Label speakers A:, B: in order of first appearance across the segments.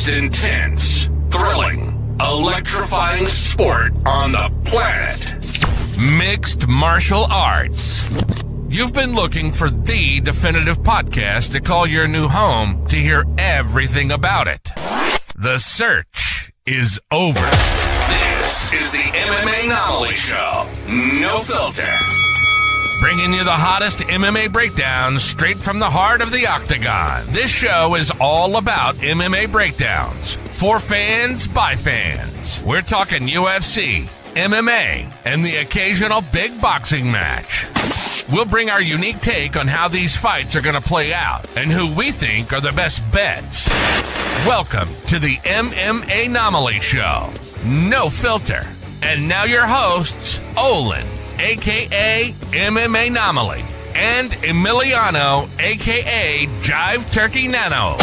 A: most intense, thrilling, electrifying sport on the planet. Mixed martial arts. You've been looking for the definitive podcast to call your new home to hear everything about it. The search is over. This is the MMAnomaly Show. No filter. Bringing you the hottest MMA breakdowns straight from the heart of the octagon. This show is all about MMA breakdowns. For fans, by fans. We're talking UFC, MMA, and the occasional big boxing match. We'll bring our unique take on how these fights are going to play out and who we think are the best bets. Welcome to the MMAnomaly Show. No filter. And now your hosts, Olin, a.k.a. MMAnomaly, and Emiliano, a.k.a. Jive Turkey Nano.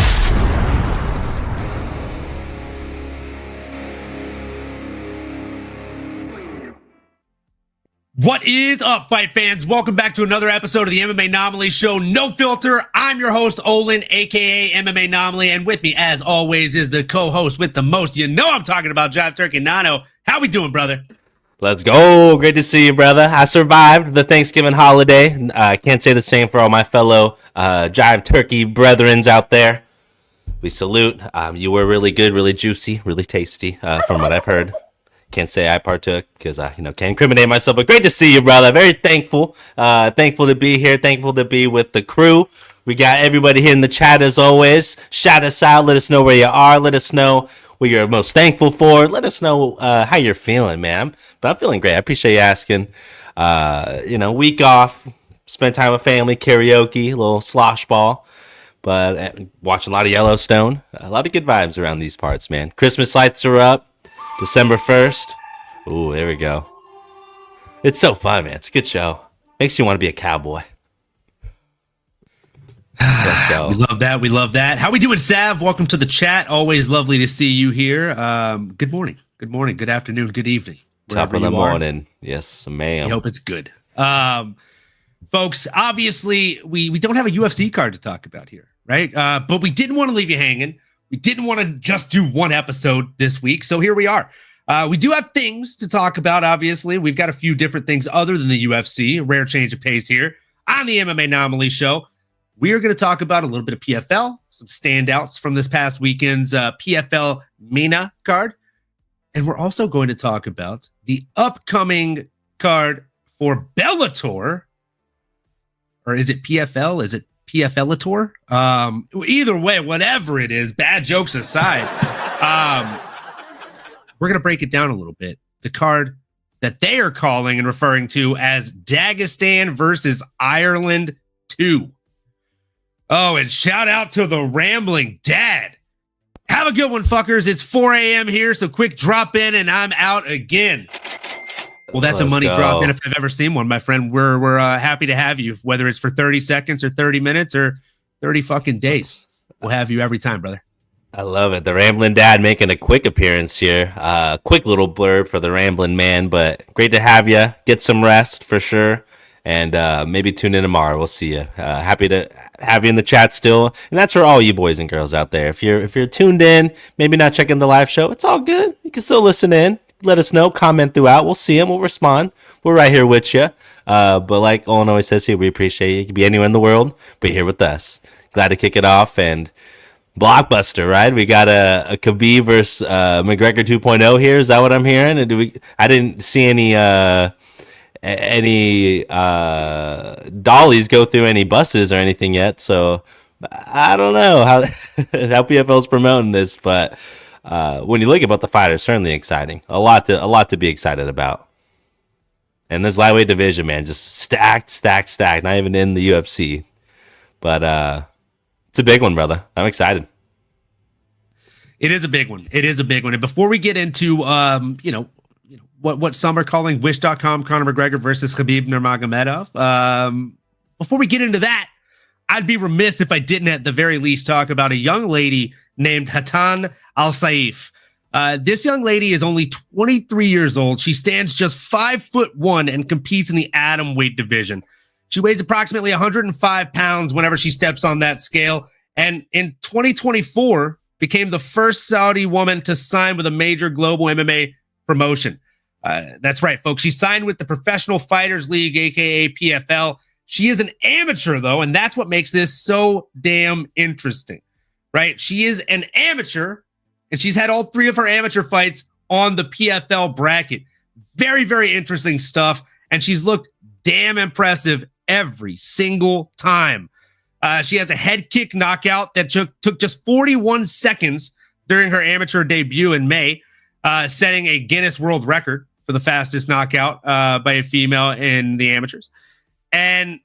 B: What is up, fight fans? Welcome back to another episode of the MMAnomaly Show. No filter. I'm your host, Olin, a.k.a. MMAnomaly, and with me, as always, is the co-host with the most. You know I'm talking about Jive Turkey Nano. How we doing, brother?
C: Let's go. Great to see you, brother. I survived the Thanksgiving holiday. I can't say the same for all my fellow Jive Turkey brethrens out there. We salute. You were really good, really juicy, really tasty, from what I've heard. Can't say I partook because I, can't incriminate myself. But great to see you, brother. Very thankful. Thankful to be here. Thankful to be with the crew. We got everybody here in the chat as always. Shout us out. Let us know where you are. Let us know what you're most thankful for. Let us know how you're feeling, man. But I'm feeling great. I appreciate you asking. Week off. Spent time with family. Karaoke. A little slosh ball. But watching a lot of Yellowstone. A lot of good vibes around these parts, man. Christmas lights are up. December 1st. Ooh, there we go. It's so fun, man. It's a good show. Makes you want to be a cowboy. Let's go.
B: We love that. We love that. How we doing, Sav? Welcome to the chat. Always lovely to see you here. Good morning. Good morning. Good afternoon. Good evening.
C: Top of the morning. Yes, ma'am.
B: I hope it's good. Folks, obviously, we don't have a UFC card to talk about here, right? But we didn't want to leave you hanging. We didn't want to just do one episode this week, so here we are. We do have things to talk about, obviously. We've got a few different things other than the UFC, a rare change of pace here on the MMAnomaly Show. We are going to talk about a little bit of PFL, some standouts from this past weekend's PFL Mena card, and we're also going to talk about the upcoming card for Bellator, or is it PFL? Is it PFLator? Either way, whatever it is, bad jokes aside, we're going to break it down a little bit. The card that they are calling and referring to as Dagestan versus Ireland 2. Oh, and shout out to the Rambling Dad. Have a good one, fuckers. It's 4 a.m. here, so quick drop in and I'm out again. Well, that's a money drop in if I've ever seen one, my friend. We're happy to have you, whether it's for 30 seconds or 30 minutes or 30 fucking days. We'll have you every time, brother.
C: I love it. The Rambling Dad making a quick appearance here. Quick little blurb for the Rambling Man, but great to have you. Get some rest for sure, and maybe tune in tomorrow. We'll see you. Happy to have you in the chat still, and that's for all you boys and girls out there. If you're tuned in, maybe not checking the live show, it's all good. You can still listen in. Let us know, comment throughout. We'll see them. We'll respond. We're right here with you. But like Owen always says here, we appreciate you. You can be anywhere in the world, but you're here with us. Glad to kick it off. And blockbuster, right? We got a Khabib versus McGregor 2.0 here. Is that what I'm hearing? I didn't see any dollies go through any buses or anything yet. So I don't know how PFL's promoting this, but when you look at the fight, it's certainly exciting. A lot to be excited about. And this lightweight division, man, just stacked. Not even in the UFC, but it's a big one, brother. I'm excited.
B: It is a big one. And before we get into what some are calling Wish.com Conor McGregor versus Khabib Nurmagomedov, before we get into that, I'd be remiss if I didn't at the very least talk about a young lady named Kattan Al-Saif. This young lady is only 23 years old. She stands just 5'1" and competes in the atom weight division. She weighs approximately 105 pounds whenever she steps on that scale. And in 2024, became the first Saudi woman to sign with a major global MMA promotion. That's right, folks. She signed with the Professional Fighters League, aka PFL. She is an amateur, though, and that's what makes this so damn interesting, right? She is an amateur, and she's had all 3 of her amateur fights on the PFL bracket. Very, very interesting stuff, and she's looked damn impressive every single time. She has a head kick knockout that took just 41 seconds during her amateur debut in May, setting a Guinness World Record for the fastest knockout by a female in the amateurs. And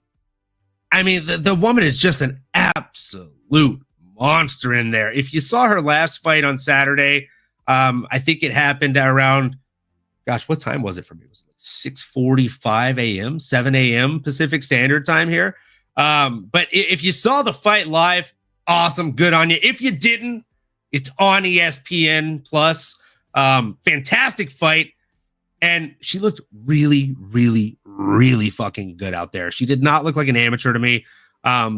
B: I mean, the woman is just an absolute monster in there. If you saw her last fight on Saturday, I think it happened around, gosh, what time was it for me? It was like 6:45 a.m., 7 a.m. Pacific Standard Time here. But if you saw the fight live, awesome, good on you. If you didn't, it's on ESPN Plus. Fantastic fight. And she looked really, really, really fucking good out there. She did not look like an amateur to me.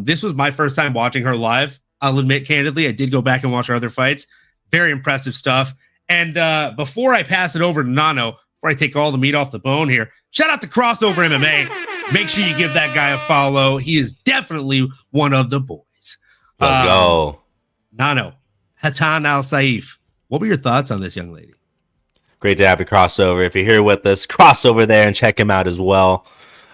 B: This was my first time watching her live. I'll admit candidly, I did go back and watch her other fights. Very impressive stuff. And before I pass it over to Nano, before I take all the meat off the bone here, shout out to Crossover MMA. Make sure you give that guy a follow. He is definitely one of the boys.
C: Let's go.
B: Nano, Kattan Al-Saif. What were your thoughts on this young lady?
C: Great to have you, Crossover. If you're here with us, cross over there and check him out as well.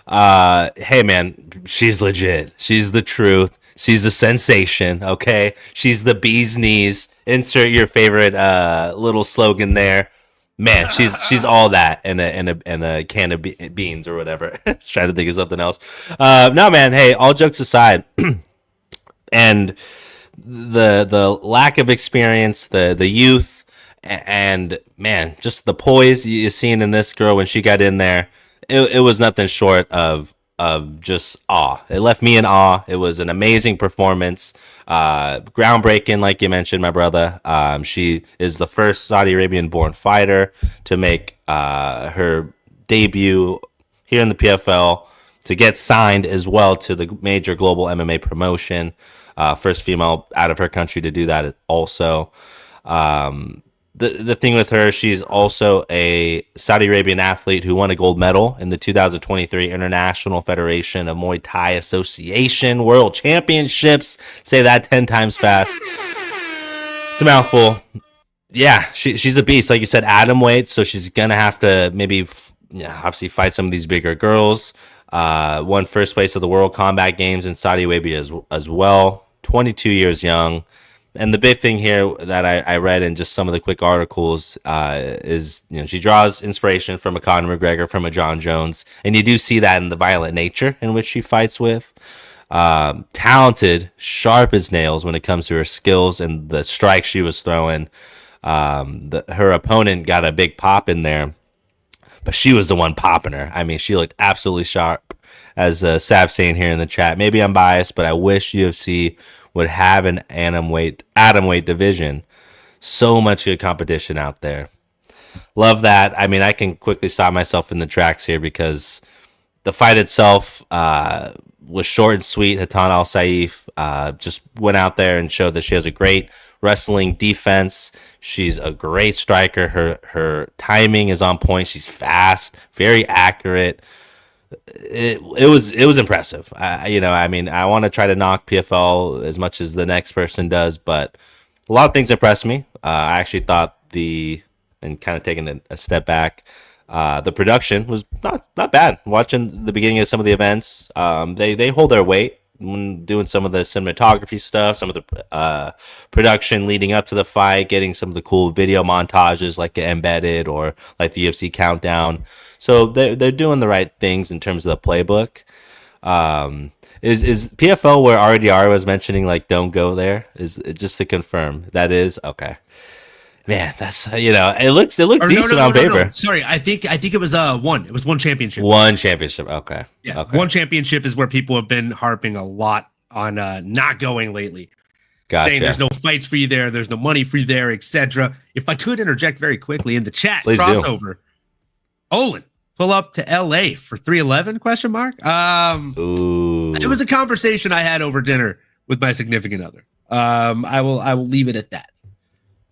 C: Hey, man, she's legit. She's the truth. She's a sensation, okay? She's the bee's knees. Insert your favorite little slogan there. Man, she's all that and a can of beans or whatever. Trying to think of something else. No, man, hey, all jokes aside, and the lack of experience, the youth, and man, just the poise you seen in this girl when she got in there, it was nothing short of just awe. It left me in awe. It was an amazing performance, groundbreaking, like you mentioned, my brother. She is the first Saudi Arabian-born fighter to make her debut here in the PFL, to get signed as well to the major global MMA promotion. First female out of her country to do that also. The thing with her, she's also a Saudi Arabian athlete who won a gold medal in the 2023 International Federation of Muay Thai Association World Championships. Say that 10 times fast. It's a mouthful. Yeah, she's a beast. Like you said, atom weight, so she's going to have to maybe obviously fight some of these bigger girls. Won first place at the World Combat Games in Saudi Arabia as well. 22 years young. And the big thing here that I read in just some of the quick articles is, she draws inspiration from a Conor McGregor, from a John Jones. And you do see that in the violent nature in which she fights with. Talented, sharp as nails when it comes to her skills and the strikes she was throwing. Her opponent got a big pop in there, but she was the one popping her. I mean, she looked absolutely sharp, as Sav saying here in the chat. Maybe I'm biased, but I wish UFC would have an atom weight division. So much good competition out there. Love that. I mean, I can quickly stop myself in the tracks here because the fight itself was short and sweet. Kattan Al-Saif just went out there and showed that she has a great wrestling defense. She's a great striker. Her timing is on point. She's fast, very accurate. It was impressive. I want to try to knock PFL as much as the next person does, but a lot of things impressed me. I actually thought and kind of taking a step back, the production was not bad. Watching the beginning of some of the events, they hold their weight when doing some of the cinematography stuff, some of the production leading up to the fight, getting some of the cool video montages like Embedded or like the UFC Countdown. So they're doing the right things in terms of the playbook. Is PFL where RDR was mentioning like don't go there? Is just to confirm that is okay? Man, that's it looks decent on paper.
B: No. Sorry, I think it was one. It was one championship.
C: One championship. Okay.
B: Yeah.
C: Okay.
B: One championship is where people have been harping a lot on not going lately.
C: Gotcha.
B: Saying there's no fights for you there, there's no money for you there, etc. If I could interject very quickly in the chat,
C: please
B: crossover. Do. Olin, pull up to LA for 311 ?
C: Ooh.
B: It was a conversation I had over dinner with my significant other. I will leave it at that.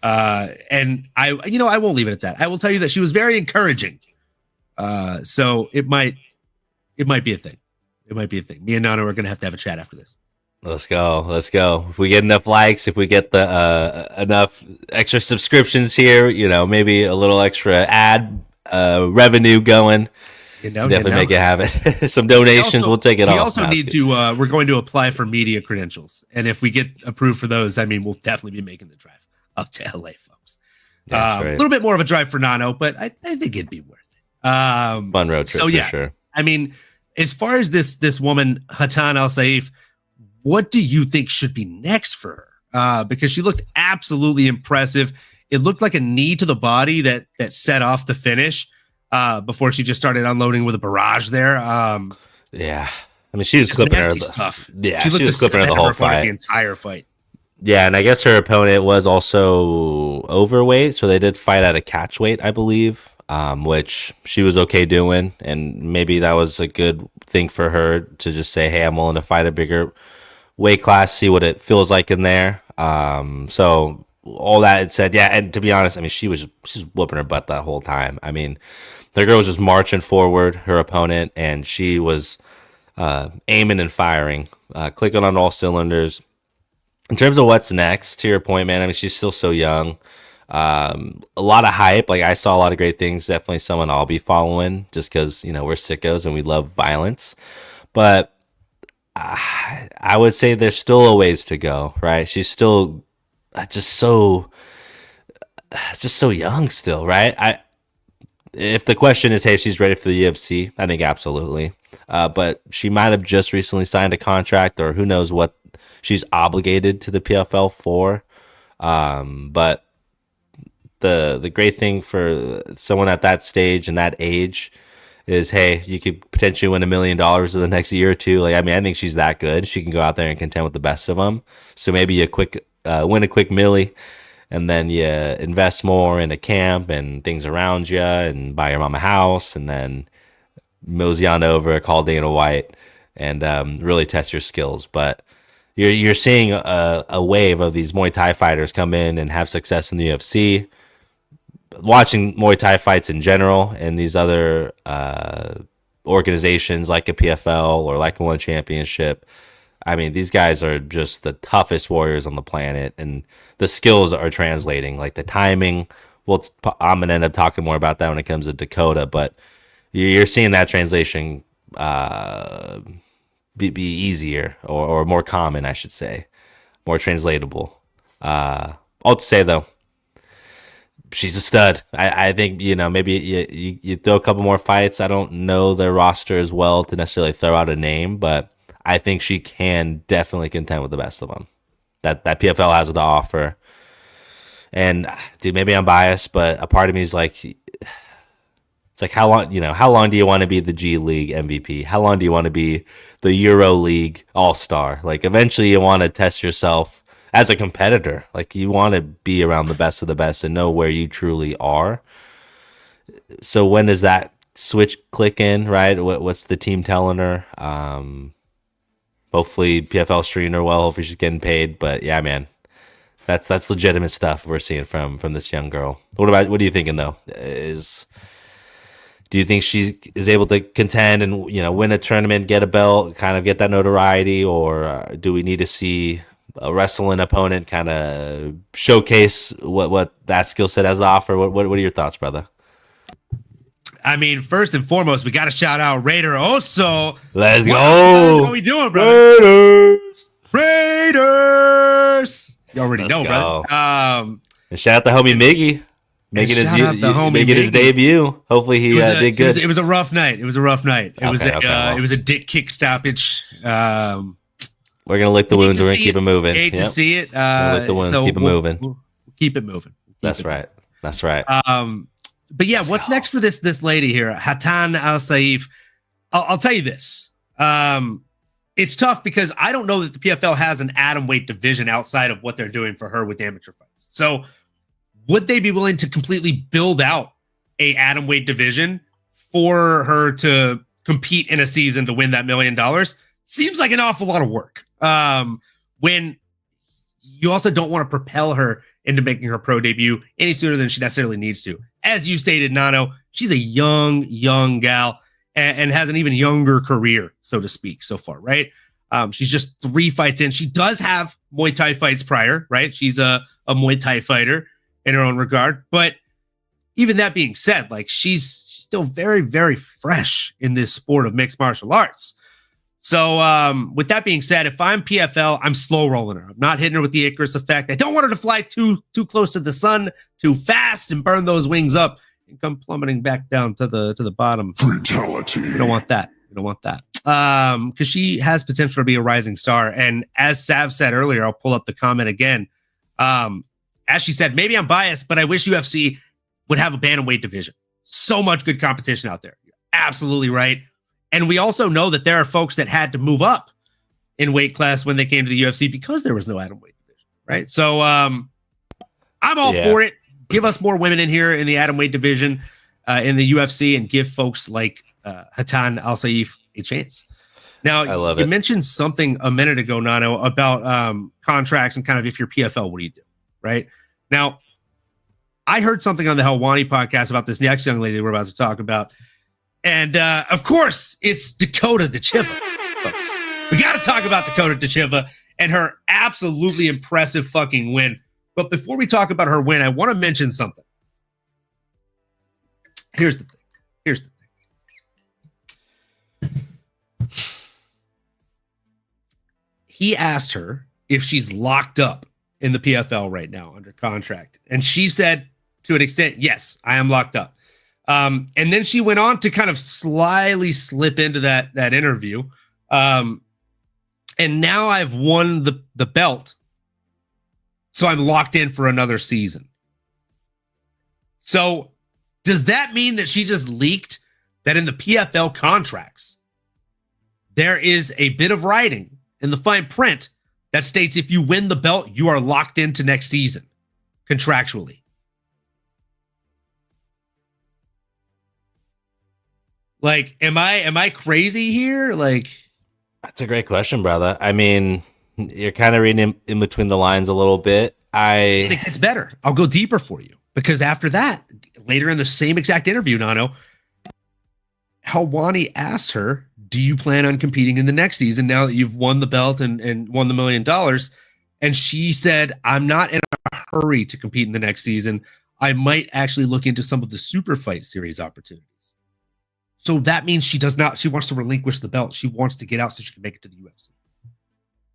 B: And I won't leave it at that. I will tell you that she was very encouraging. So it might be a thing. It might be a thing. Me and Nana are going to have a chat after this.
C: Let's go. If we get enough likes, if we get the enough extra subscriptions here, maybe a little extra ad revenue going. Definitely make it happen. Some donations, we'll take it off.
B: We also need to, we're going to apply for media credentials. And if we get approved for those, we'll definitely be making the drive up to LA, folks. A little bit more of a drive for Nano, but I think it'd be worth it.
C: Fun road trip for sure.
B: As far as this woman, Kattan Al-Saif, what do you think should be next for her? Because she looked absolutely impressive. It looked like a knee to the body that set off the finish. Before she just started unloading with a barrage there.
C: Yeah. She was clipping her.
B: Tough.
C: Yeah, she was clipping her the whole fight.
B: The entire fight.
C: Yeah, and I guess her opponent was also overweight, so they did fight at a catch weight, I believe, which she was okay doing, and maybe that was a good thing for her to just say, hey, I'm willing to fight a bigger weight class, see what it feels like in there. So all that said, yeah, and to be honest, she was whooping her butt that whole time. The girl was just marching forward, her opponent, and she was aiming and firing, clicking on all cylinders. In terms of what's next, to your point, man, she's still so young. A lot of hype. I saw a lot of great things. Definitely someone I'll be following just because, we're sickos and we love violence. But I would say there's still a ways to go, right? She's still just so young still, right? If the question is, hey, if she's ready for the UFC, I think absolutely. But she might have just recently signed a contract, or who knows what she's obligated to the PFL for. But the great thing for someone at that stage and that age is, hey, you could potentially win $1 million in the next year or two. I think she's that good. She can go out there and contend with the best of them. So maybe win a quick milli, and then you invest more in a camp and things around you and buy your mom a house, and then mosey on over, call Dana White, and really test your skills. But you're seeing a wave of these Muay Thai fighters come in and have success in the UFC. Watching Muay Thai fights in general and these other organizations like a PFL or like a One Championship, these guys are just the toughest warriors on the planet, and the skills are translating. The timing, I'm going to end up talking more about that when it comes to Dakota, but you're seeing that translation be easier or more common, I should say, more translatable. All to say, though, she's a stud. I think, maybe you throw a couple more fights. I don't know their roster as well to necessarily throw out a name, but I think she can definitely contend with the best of them that PFL has to offer. And dude, maybe I'm biased, but a part of me is how long do you want to be the G League MVP? How long do you want to be the Euro League All-Star? Eventually you want to test yourself as a competitor. You want to be around the best of the best and know where you truly are. So when does that switch click in, right? What's the team telling her? Hopefully PFL streamed her well. Hopefully she's getting paid. But yeah, man, that's legitimate stuff we're seeing from this young girl. What are you thinking though? Do you think she is able to contend and win a tournament, get a belt, kind of get that notoriety, or do we need to see a wrestling opponent kind of showcase what that skill set has to offer? What are your thoughts, brother?
B: First and foremost, we got to shout out Raider Oso.
C: Let's go.
B: What are we doing, brother? Raiders. You already know, brother.
C: And shout out to homie Miggy. Making his debut. Hopefully he did good.
B: It was a rough night. It was a dick kick stoppage.
C: We're gonna lick the wounds. We're gonna keep it moving.
B: Hate to see it.
C: Lick the wounds. Keep it moving.
B: We'll keep it moving.
C: That's right.
B: But yeah, what's next for this lady here, Kattan Al-Saif? I'll tell you this. It's tough because I don't know that the PFL has an atom weight division outside of what they're doing for her with amateur fights. So would they be willing to completely build out a atom weight division for her to compete in a season to win that $1 million? Seems like an awful lot of work. When you also don't want to propel her into making her pro debut any sooner than she necessarily needs to. As you stated, Nano, she's a young gal and has an even younger career, so to speak, so far, right? She's just 3 fights in. She does have Muay Thai fights prior, right? She's a Muay Thai fighter in her own regard. But even that being said, like she's still very, very fresh in this sport of mixed martial arts. So with that being said, if I'm PFL, I'm slow rolling her. I'm not hitting her with the Icarus effect. I don't want her to fly too close to the sun too fast and burn those wings up and come plummeting back down to the bottom.
D: Fatality.
B: We don't want that. We don't want that. Because she has potential to be a rising star. And as Sav said earlier, I'll pull up the comment again. As she said, maybe I'm biased, but I wish UFC would have a bantamweight division. So much good competition out there. You're absolutely right. And we also know that there are folks that had to move up in weight class when they came to the UFC because there was no atomweight division, right? So I'm all for it. Give us more women in here in the atomweight division in the UFC and give folks like Kattan, Al-Saif a chance. Now,
C: I love
B: you
C: it.
B: mentioned something a minute ago, Nano, about contracts and kind of if you're PFL, what do you do, right? Now, I heard something on the Helwani podcast about this next young lady we're about to talk about. And, of course, it's Dakota Ditcheva, folks. We got to talk about Dakota Ditcheva and her absolutely impressive fucking win. But before we talk about her win, I want to mention something. Here's the thing. He asked her if she's locked up in the PFL right now under contract. And she said, to an extent, yes, I am locked up. And then she went on to kind of slyly slip into that interview. And now I've won the belt. So I'm locked in for another season. So does that mean that she just leaked that in the PFL contracts, there is a bit of writing in the fine print that states if you win the belt, you are locked into next season contractually? Like, am I crazy here? Like,
C: That's a great question, brother. I mean, you're kind of reading in between the lines a little bit.
B: and it gets better. I'll go deeper for you because after that, later in the same exact interview, Nano, Helwani asked her, do you plan on competing in the next season now that you've won the belt and won the $1 million? And she said, I'm not in a hurry to compete in the next season. I might actually look into some of the super fight series opportunities. So that means she wants to relinquish the belt. She wants to get out so she can make it to the UFC.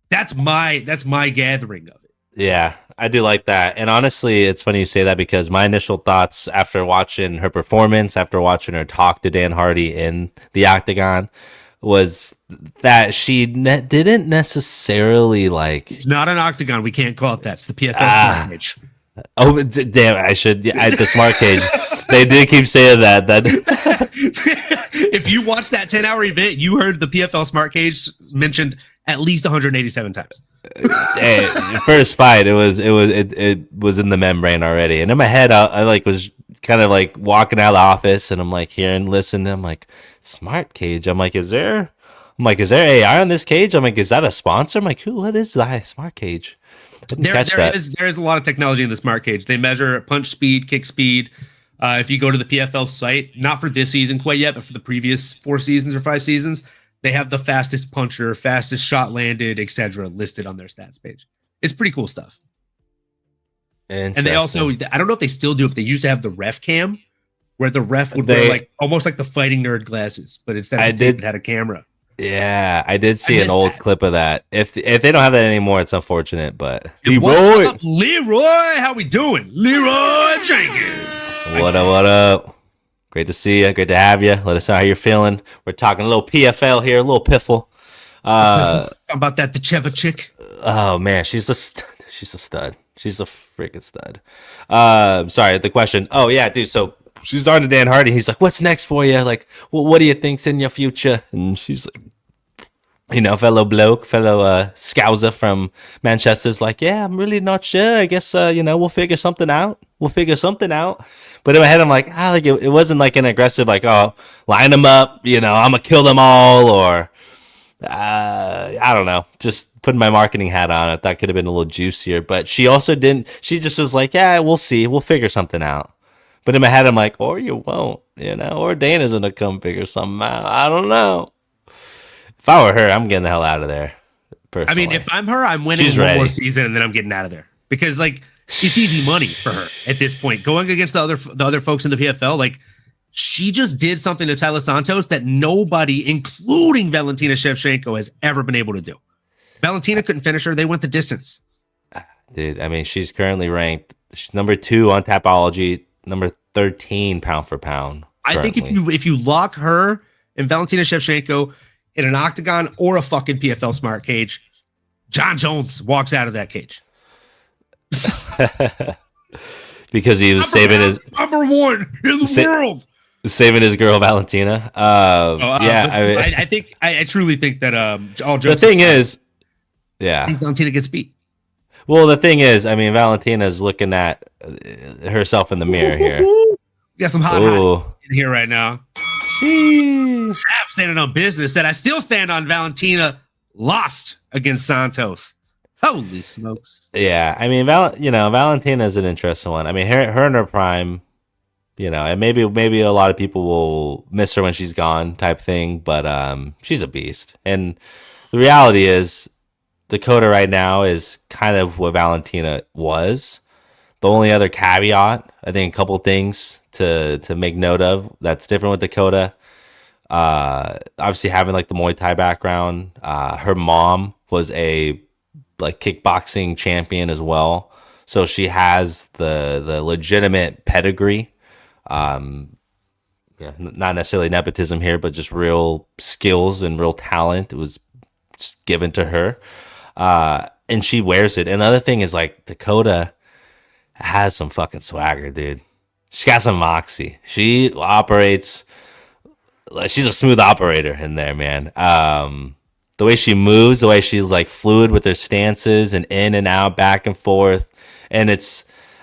B: That's my gathering of it.
C: Yeah, I do like that. And honestly, it's funny you say that because my initial thoughts after watching her performance, after watching her talk to Dan Hardy in the Octagon, was that she didn't necessarily like...
B: It's not an Octagon. We can't call it that. It's the PFL Smart Cage.
C: Oh, damn, I should... At the Smart Cage. They did keep saying that.
B: If you watched that 10-hour event, you heard the PFL Smart Cage mentioned at least 187 times.
C: Hey, first fight, it was in the membrane already, and in my head, I like was kind of like walking out of the office, and I'm like hearing, listening. I'm like, Smart Cage. I'm like, is there AI on this cage? I'm like, is that a sponsor? I'm like, what is that Smart Cage?
B: There is a lot of technology in the Smart Cage. They measure punch speed, kick speed. If you go to the PFL site, not for this season quite yet, but for the previous 4 seasons or 5 seasons, they have the fastest puncher, fastest shot landed, etc. listed on their stats page. It's pretty cool stuff. And they also, I don't know if they still do it, but they used to have the ref cam, where the ref would wear like almost like the fighting nerd glasses, but instead of it had a camera.
C: Yeah, I did see an old clip of that. If they don't have that anymore, it's unfortunate. But
B: What's up, Leroy? How we doing, Leroy Jenkins?
C: What up? Great to see you. Great to have you. Let us know how you're feeling. We're talking a little PFL here, a little piffle.
B: Talk about that Ditcheva chick.
C: Oh man, she's a stud. She's a freaking stud. Sorry, the question. Oh yeah, dude. So she's on to Dan Hardy. He's like, "What's next for you? Like, what do you think's in your future?" And she's like, fellow Scouser from Manchester's like, "Yeah, I'm really not sure. I guess we'll figure something out. But in my head, I'm like, it wasn't like an aggressive, like, oh, line them up, I'm gonna kill them all, or I don't know. Just putting my marketing hat on, I thought could have been a little juicier. But she also didn't. She just was like, yeah, we'll see. We'll figure something out. But in my head, I'm like, or you won't, or Dana's going to come figure something out. I don't know. If I were her, I'm getting the hell out of there. Personally.
B: I mean, if I'm her, I'm winning one more season and then I'm getting out of there. Because, like, it's easy money for her at this point. Going against the other folks in the PFL, like, she just did something to Taila Santos that nobody, including Valentina Shevchenko, has ever been able to do. Valentina couldn't finish her. They went the distance.
C: Dude, I mean, she's currently ranked. She's number 2 on Tapology, number 13 pound for pound. Currently.
B: I think if you lock her and Valentina Shevchenko in an octagon or a fucking PFL smart cage, John Jones walks out of that cage.
C: Because he was saving his
B: number 1 in the world.
C: Saving his girl Valentina.
B: I truly think that all jokes.
C: The thing is, I
B: think Valentina gets beat.
C: Well, the thing is, I mean, Valentina's looking at herself in the mirror here.
B: You got some hot in here right now. Saf standing on business. Said I still stand on Valentina lost against Santos. Holy smokes!
C: Yeah, I mean, Valentina is an interesting one. I mean, her in her prime. And maybe a lot of people will miss her when she's gone type thing, but she's a beast. And the reality is Dakota right now is kind of what Valentina was. The only other caveat, I think a couple things to make note of that's different with Dakota. Obviously having like the Muay Thai background. Her mom was a like kickboxing champion as well. So she has the legitimate pedigree. Not necessarily nepotism here, but just real skills and real talent. It was just given to her, and she wears it. And the other thing is, like, Dakota has some fucking swagger, dude. She got some moxie. She operates like she's a smooth operator in there, man. The way she moves, the way she's like fluid with her stances and in and out, back and forth, and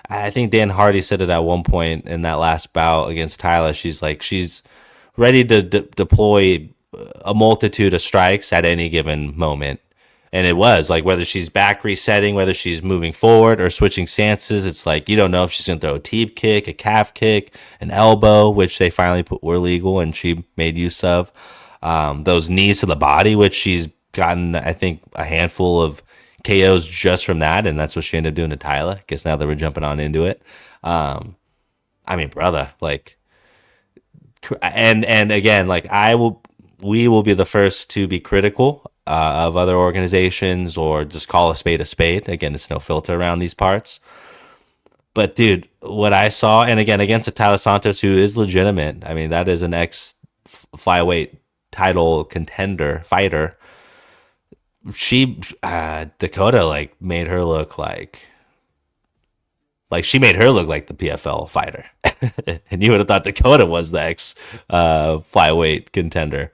C: I think Dan Hardy said it at one point in that last bout against Taila. She's ready to deploy a multitude of strikes at any given moment. And it was like whether she's back resetting, whether she's moving forward or switching stances. It's like you don't know if she's going to throw a teep kick, a calf kick, an elbow, which they finally were legal and she made use of. Those knees to the body, which she's gotten, I think, a handful of KOs just from that, and that's what she ended up doing to Taila. I guess now that we're jumping on into it. I mean, brother, like, and again, like we will be the first to be critical of other organizations or just call a spade a spade. Again, it's no filter around these parts. But dude, what I saw, and again, against a Taila Santos who is legitimate. I mean, that is an ex-flyweight title contender fighter. Dakota like made her look like she made her look like the PFL fighter. And you would have thought Dakota was the ex flyweight contender.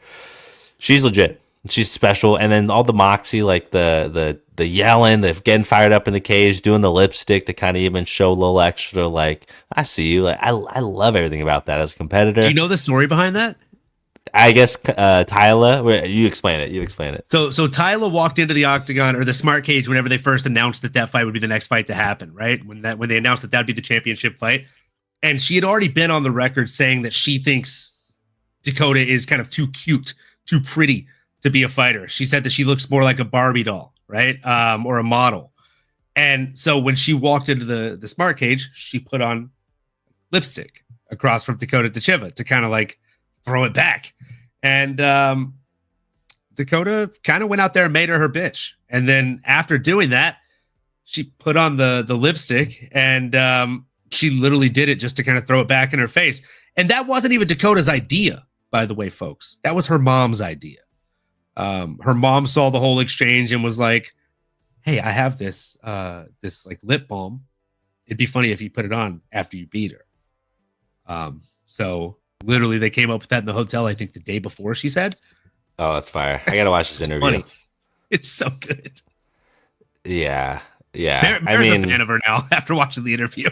C: She's legit. She's special. And then all the moxie, like the yelling, the getting fired up in the cage, doing the lipstick to kind of even show a little extra, like, I see you. Like, I love everything about that as a competitor.
B: Do you know the story behind that?
C: I guess Taila, you explain it.
B: So Taila walked into the octagon or the smart cage whenever they first announced that fight would be the next fight to happen, right? When they announced that would be the championship fight. And she had already been on the record saying that she thinks Dakota is kind of too cute, too pretty to be a fighter. She said that she looks more like a Barbie doll, right? Or a model. And so when she walked into the smart cage, she put on lipstick across from Dakota Ditcheva to kind of like throw it back. And Dakota kind of went out there and made her bitch. And then after doing that, she put on the lipstick and she literally did it just to kind of throw it back in her face. And that wasn't even Dakota's idea, by the way, folks. That was her mom's idea. Her mom saw the whole exchange and was like, hey, I have this like lip balm. It'd be funny if you put it on after you beat her. So literally they came up with that in the hotel, I think the day before, she said.
C: Oh, that's fire. I got to watch this interview.
B: Funny. It's so good.
C: Yeah.
B: Bear's a fan of her now after watching the interview.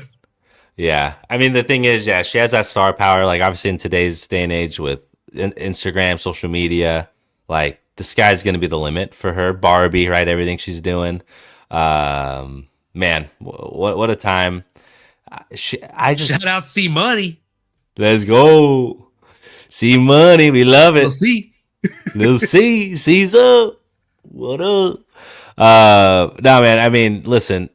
C: Yeah. I mean, the thing is, yeah, she has that star power. Like, obviously in today's day and age with Instagram, social media, like, the sky's going to be the limit for her. Barbie, right? Everything she's doing. Man, what a time.
B: Shout out C Money.
C: Let's go. C Money. We love it.
B: We'll see.
C: We'll see. C's up. What up? No, man. I mean, listen,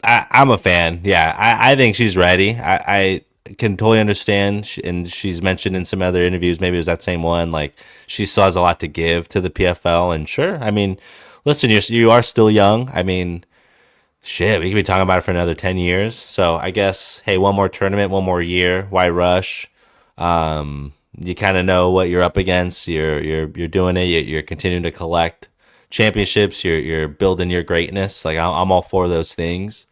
C: I'm a fan. Yeah, I think she's ready. I can totally understand, and she's mentioned in some other interviews, maybe it was that same one, like she still has a lot to give to the PFL. And sure, I mean, listen, you are still young. I mean, shit, we could be talking about it for another 10 years. So I guess, hey, one more tournament, one more year. Why rush? You kind of know what you're up against. You're doing it. You're continuing to collect championships. You're building your greatness. Like I'm all for those things.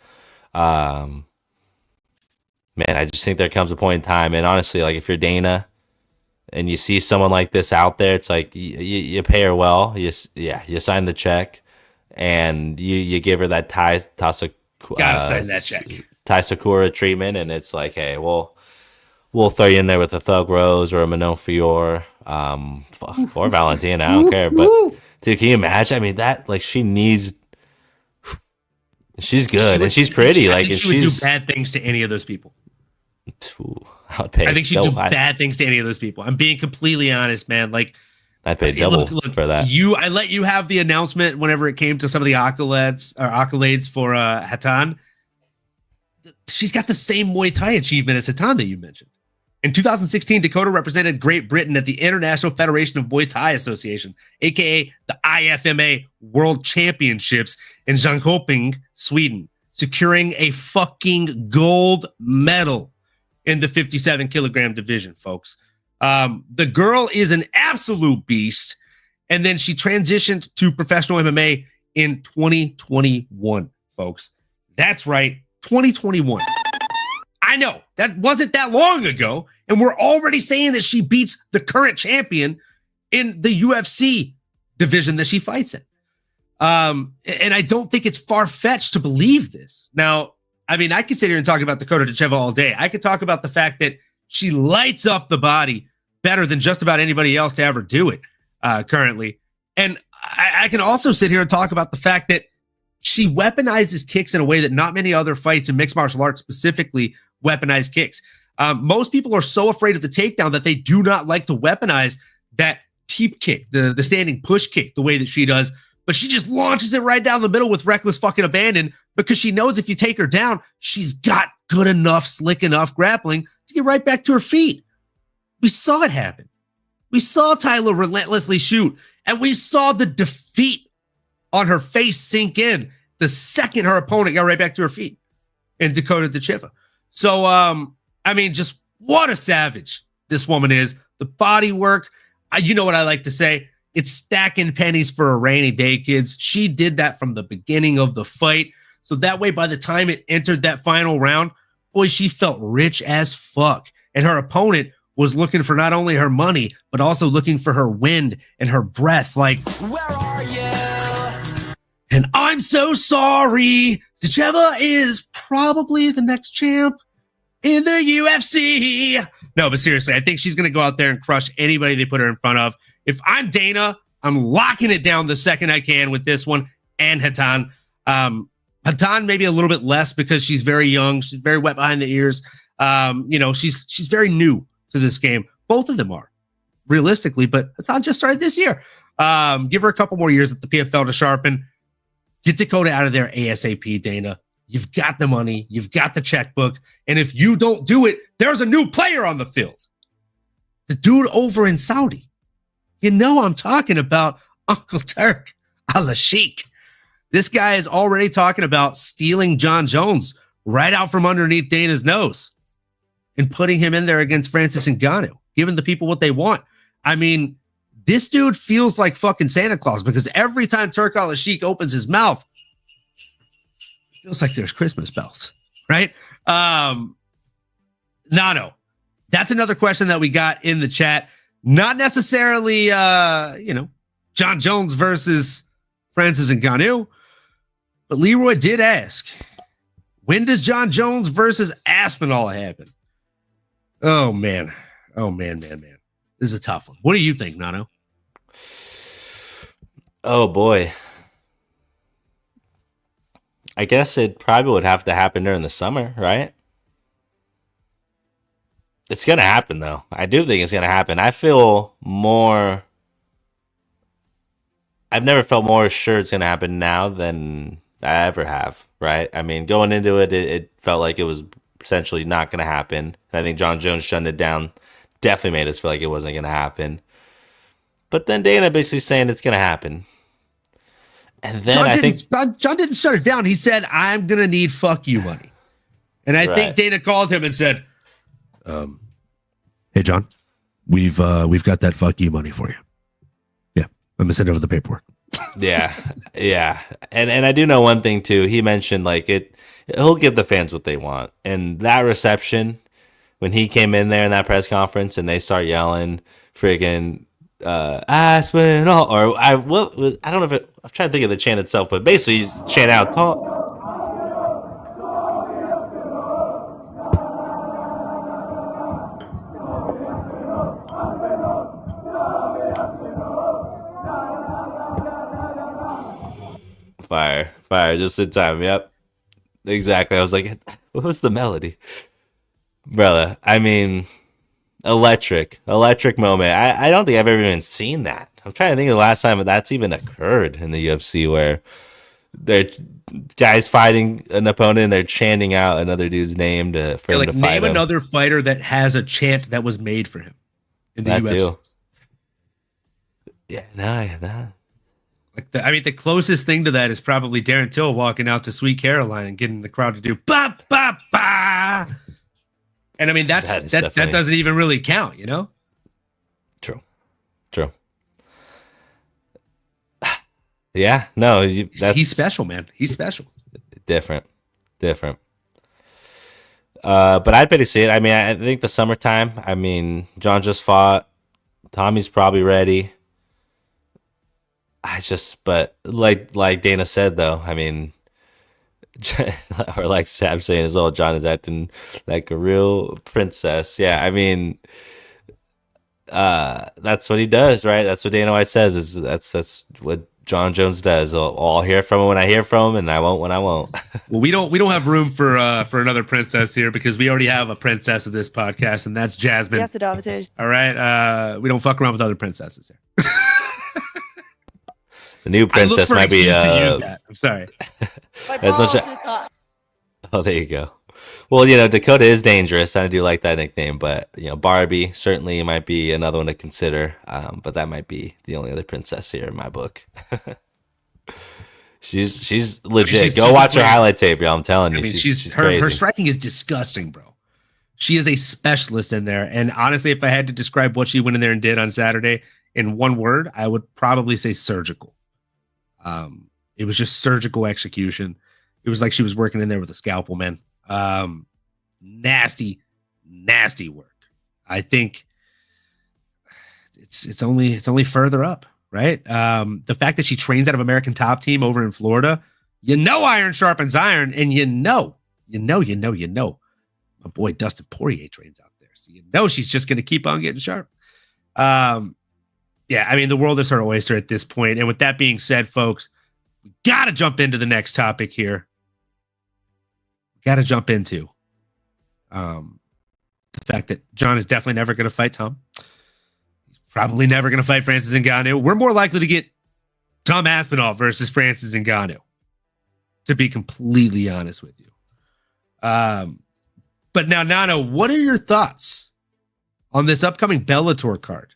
C: Man, I just think there comes a point in time, and honestly, like if you're Dana and you see someone like this out there, it's like you pay her well. You sign the check, and you give her that gotta
B: sign that check.
C: Tai Sakura treatment, and it's like, hey, we'll throw you in there with a Thug Rose or a Manon Fior, or Valentina. I don't care, but dude, can you imagine? I mean, that like she needs. She's good and she's pretty.
B: I think she would do bad things to any of those people.
C: I think
B: she'd do bad things to any of those people. I'm being completely honest, man. Like
C: I'd pay double for that.
B: I let you have the announcement whenever it came to some of the accolades for Kattan. She's got the same Muay Thai achievement as Kattan that you mentioned. In 2016, Dakota represented Great Britain at the International Federation of Muay Thai Association, aka the IFMA World Championships in Jönköping, Sweden, securing a fucking gold medal in the 57 kilogram division, folks. The girl is an absolute beast. And then she transitioned to professional MMA in 2021, folks. That's right, 2021. I know that wasn't that long ago, and we're already saying that she beats the current champion in the UFC division that she fights in. And I don't think it's far-fetched to believe this. Now, I mean, I could sit here and talk about Dakota Ditcheva all day. I could talk about the fact that she lights up the body better than just about anybody else to ever do it currently. And I can also sit here and talk about the fact that she weaponizes kicks in a way that not many other fights in mixed martial arts specifically weaponize kicks. Most people are so afraid of the takedown that they do not like to weaponize that teep kick, the standing push kick, the way that she does. But she just launches it right down the middle with reckless fucking abandon because she knows if you take her down, she's got good enough, slick enough grappling to get right back to her feet. We saw it happen. We saw Taila relentlessly shoot, and we saw the defeat on her face sink in the second her opponent got right back to her feet in Dakota Ditcheva. So, I mean, just what a savage this woman is. The body work, you know what I like to say, it's stacking pennies for a rainy day, kids. She did that from the beginning of the fight. So that way, by the time it entered that final round, boy, she felt rich as fuck. And her opponent was looking for not only her money, but also looking for her wind and her breath. Like, where are you? And I'm so sorry. Ditcheva is probably the next champ in the UFC. No, but seriously, I think she's going to go out there and crush anybody they put her in front of. If I'm Dana, I'm locking it down the second I can with this one and Kattan. Kattan maybe a little bit less because she's very young. She's very wet behind the ears. You know, she's very new to this game. Both of them are, realistically, but Kattan just started this year. Give her a couple more years at the PFL to sharpen. Get Dakota out of there ASAP, Dana. You've got the money. You've got the checkbook. And if you don't do it, there's a new player on the field. The dude over in Saudi. You know I'm talking about Uncle Turk, Al-Sheikh. This guy is already talking about stealing John Jones right out from underneath Dana's nose and putting him in there against Francis Ngannou, giving the people what they want. I mean, this dude feels like fucking Santa Claus because every time Turk Al-Sheikh opens his mouth, it feels like there's Christmas bells, right? No. That's another question that we got in the chat. Not necessarily, John Jones versus Francis Ngannou, but Leroy did ask, when does John Jones versus Aspinall happen? Oh, man. This is a tough one. What do you think, Nano?
C: Oh boy. I guess it probably would have to happen during the summer, right? It's going to happen, though. I do think it's going to happen. I've never felt more sure it's going to happen now than I ever have, right? I mean, going into it, it felt like it was essentially not going to happen. I think John Jones shutting it down definitely made us feel like it wasn't going to happen. But then Dana basically saying it's going to happen. And then
B: John didn't shut it down. He said, "I'm gonna need fuck you money," and I think Dana called him and said, "Hey, John, we've got that fuck you money for you. Yeah, I'm gonna send over the paperwork."
C: yeah, and I do know one thing too. He mentioned like he'll give the fans what they want, and that reception when he came in there in that press conference and they start yelling, "Friggin'." I spent all, or I don't know if I'm trying to think of the chant itself, but basically he's chant out talk. Fire, just in time. Yep, exactly. I was like, what was the melody, brother? I mean. Electric moment. I don't think I've ever even seen that. I'm trying to think of the last time that's even occurred in the UFC where they're guys fighting an opponent and they're chanting out another dude's name for him to fight
B: name
C: him.
B: Another fighter that has a chant that was made for him in the UFC. Too.
C: Yeah, no.
B: Like the closest thing to that is probably Darren Till walking out to Sweet Caroline and getting the crowd to do ba ba ba. And I mean, that doesn't even really count, you know?
C: True. Yeah, no.
B: He's special, man. He's special.
C: Different. But I'd pay to see it. I mean, I think the summertime, I mean, John just fought. Tommy's probably ready. But like Dana said, though, I mean, or like Sam saying as well, John is acting like a real princess. Yeah, I mean, that's what he does, right? That's what Dana White says. Is that's what John Jones does. I'll hear from him when I hear from him, and I won't when I won't.
B: Well, we don't have room for another princess here because we already have a princess of this podcast, and that's Jasmine.
D: Yes, adopted.
B: All right, we don't fuck around with other princesses here.
C: The new princess might be.
B: To use that. I'm sorry.
C: Oh, there you go. Well, Dakota is dangerous. I do like that nickname, but Barbie certainly might be another one to consider. But that might be the only other princess here in my book. she's legit. Go watch her highlight tape, y'all. I'm telling you. I mean, she's crazy.
B: Her striking is disgusting, bro. She is a specialist in there. And honestly, if I had to describe what she went in there and did on Saturday in one word, I would probably say surgical. It was just surgical execution. It was like she was working in there with a scalpel, man. Nasty work. I think it's only further up, right? The fact that she trains out of American Top Team over in Florida, iron sharpens iron, and you know, my boy Dustin Poirier trains out there, so she's just gonna keep on getting sharp. Yeah, I mean, the world is her oyster at this point. And with that being said, folks, we got to jump into the next topic here. Got to jump into the fact that John is definitely never going to fight Tom. He's probably never going to fight Francis Ngannou. We're more likely to get Tom Aspinall versus Francis Ngannou, to be completely honest with you. But now, Nano, what are your thoughts on this upcoming Bellator card?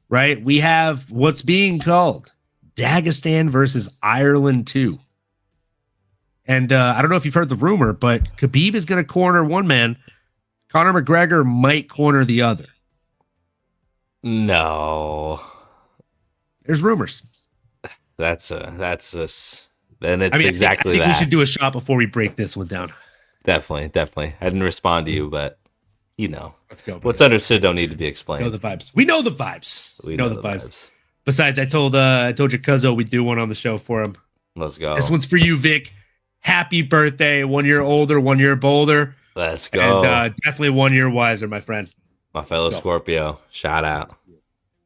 B: Right? We have what's being called Dagestan versus Ireland 2. And I don't know if you've heard the rumor, but Khabib is going to corner one man. Conor McGregor might corner the other.
C: No.
B: There's rumors.
C: Then it's exactly
B: I think
C: that.
B: we should do a shot before we break this one down.
C: Definitely. I didn't respond to you, but
B: let's go.
C: What's understood don't need to be explained.
B: We know the vibes. We know the vibes. Besides, I told your Cuzzo we'd do one on the show for him.
C: Let's go.
B: This one's for you, Vic. Happy birthday. 1 year older, 1 year bolder.
C: Let's go.
B: And definitely 1 year wiser, my friend.
C: My fellow Scorpio. Shout out.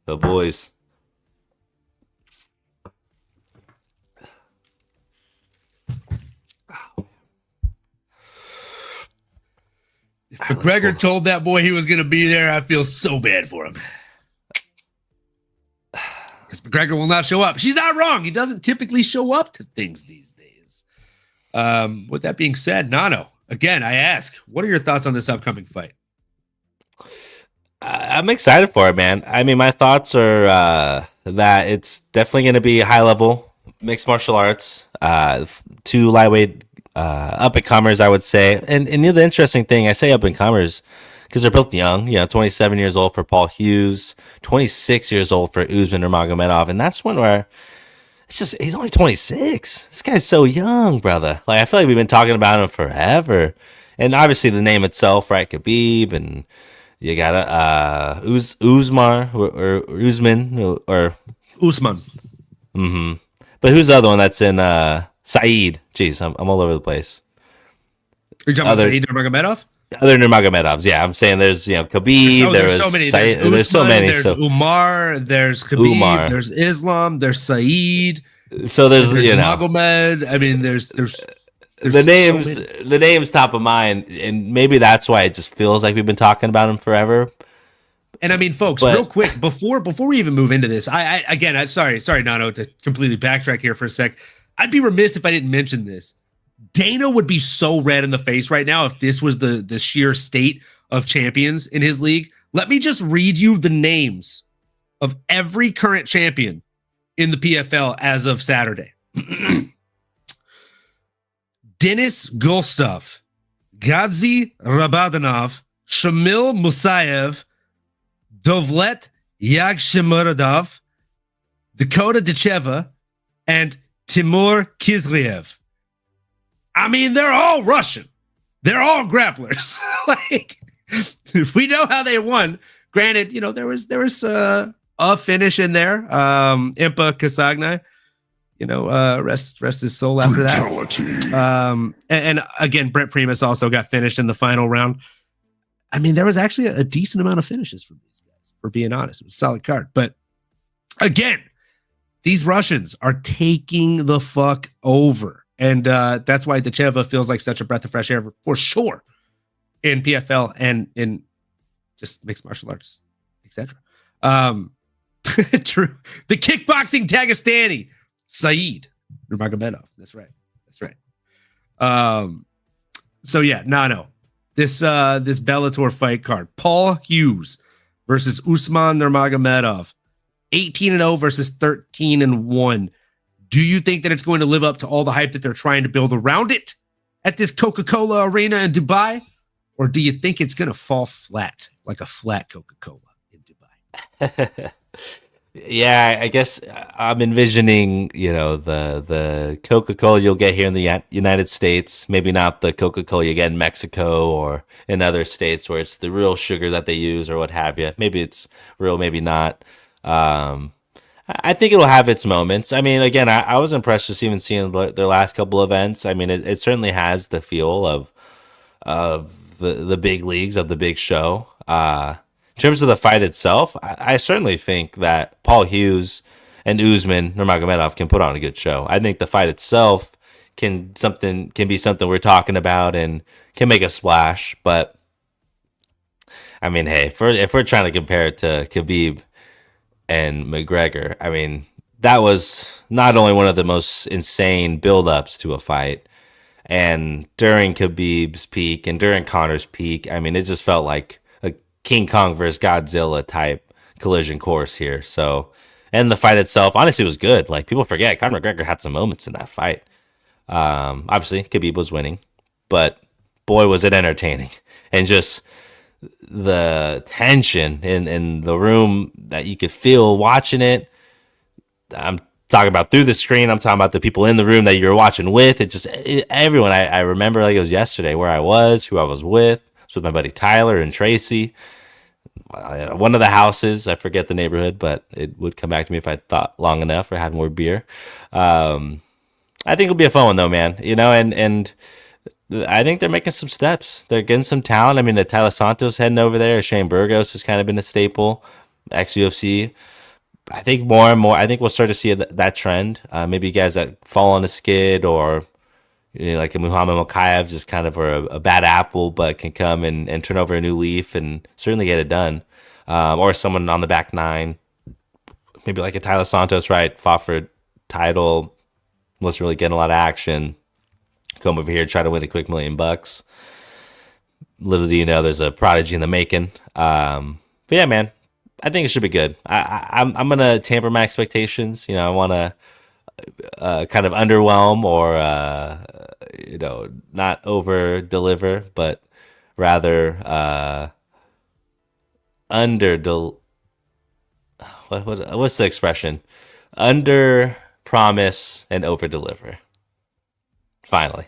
C: The boys.
B: McGregor told that boy he was going to be there. I feel so bad for him. Because McGregor will not show up. She's not wrong. He doesn't typically show up to things these days. With that being said, Nano, again, I ask, what are your thoughts on this upcoming fight?
C: I'm excited for it, man. I mean, my thoughts are that it's definitely going to be high level mixed martial arts. Two lightweight up and comers, I would say. And the interesting thing, I say up and comers because they're both young. 27 years old for Paul Hughes, 26 years old for Usman Nurmagomedov, and that's one where it's just he's only 26. This guy's so young, brother. Like I feel like we've been talking about him forever. And obviously the name itself, right? Khabib and you got Usman or Usman or
B: Usman.
C: Mm-hmm. But who's the other one that's in Saeed? Jeez, I'm all over the place.
B: You're talking about Saeed Nurmagomedov?
C: Other Nurmagomedovs, yeah. I'm saying there's Khabib. There's so many. There's so many.
B: There's Umar. There's Khabib. There's Islam. There's Saeed.
C: So there's
B: Magomed. I mean, there's
C: the names. The names top of mind, and maybe that's why it just feels like we've been talking about him forever.
B: And I mean, folks, real quick before we even move into this, I sorry, Nano, to completely backtrack here for a sec. I'd be remiss if I didn't mention this. Dana would be so red in the face right now if this was the sheer state of champions in his league. Let me just read you the names of every current champion in the PFL as of Saturday. Denis Gulstov, Gadzi Rabadanov, Shamil Musayev, Dovlet Yagshimuradov, Dakota Ditcheva, and Timur Kizriev. I mean, they're all Russian. They're all grapplers. Like, we know how they won. Granted, there was a finish in there. Impa Kasagnai, rest his soul after that. And again, Brent Primus also got finished in the final round. I mean, there was actually a decent amount of finishes from these guys, for being honest. It was a solid card. But again, these Russians are taking the fuck over. And that's why Ditcheva feels like such a breath of fresh air for sure in PFL and in just mixed martial arts, etc. True. The kickboxing Dagestani, Saeed Nurmagomedov. That's right. So yeah, no. This Bellator fight card: Paul Hughes versus Usman Nurmagomedov, 18-0 versus 13-1. Do you think that it's going to live up to all the hype that they're trying to build around it at this Coca-Cola arena in Dubai? Or do you think it's going to fall flat, like a flat Coca-Cola in Dubai?
C: Yeah, I guess I'm envisioning, the Coca-Cola you'll get here in the United States, maybe not the Coca-Cola you get in Mexico or in other states where it's the real sugar that they use or what have you. Maybe it's real, maybe not. I think it'll have its moments. I mean, again, I was impressed just even seeing their last couple events. I mean, it certainly has the feel of the big leagues, of the big show. In terms of the fight itself, I certainly think that Paul Hughes and Usman Nurmagomedov can put on a good show. I think the fight itself can be something we're talking about and can make a splash. But I mean, hey, if we're trying to compare it to Khabib and McGregor, I mean, that was not only one of the most insane build-ups to a fight, and during Khabib's peak and during Conor's peak, I mean, it just felt like a King Kong versus Godzilla type collision course here. So, and the fight itself, honestly, was good. Like, people forget, Conor McGregor had some moments in that fight. Obviously, Khabib was winning, but boy, was it entertaining. And just the tension in the room that you could feel watching it. I'm talking about through the screen. I'm talking about the people in the room that you're watching with. Everyone. I remember like it was yesterday where I was, who I was with. I was with my buddy Tyler and Tracy. One of the houses, I forget the neighborhood, but it would come back to me if I thought long enough or had more beer. I think it'll be a fun one though, man. And I think they're making some steps. They're getting some talent. I mean, the Taila Santos heading over there. Shane Burgos has kind of been a staple. Ex-UFC. I think more and more, I think we'll start to see that trend. Maybe guys that fall on a skid or, like a Muhammad Mokaev, just kind of a bad apple, but can come and turn over a new leaf and certainly get it done. Or someone on the back nine, maybe like a Taila Santos, right? Fought for a title, wasn't really getting a lot of action. Come over here, try to win a quick $1 million. Little do you know, there's a prodigy in the making. But yeah, man, I think it should be good. I'm gonna temper my expectations. I want to kind of underwhelm or not over deliver, but rather what's the expression? Under promise and over deliver. Finally.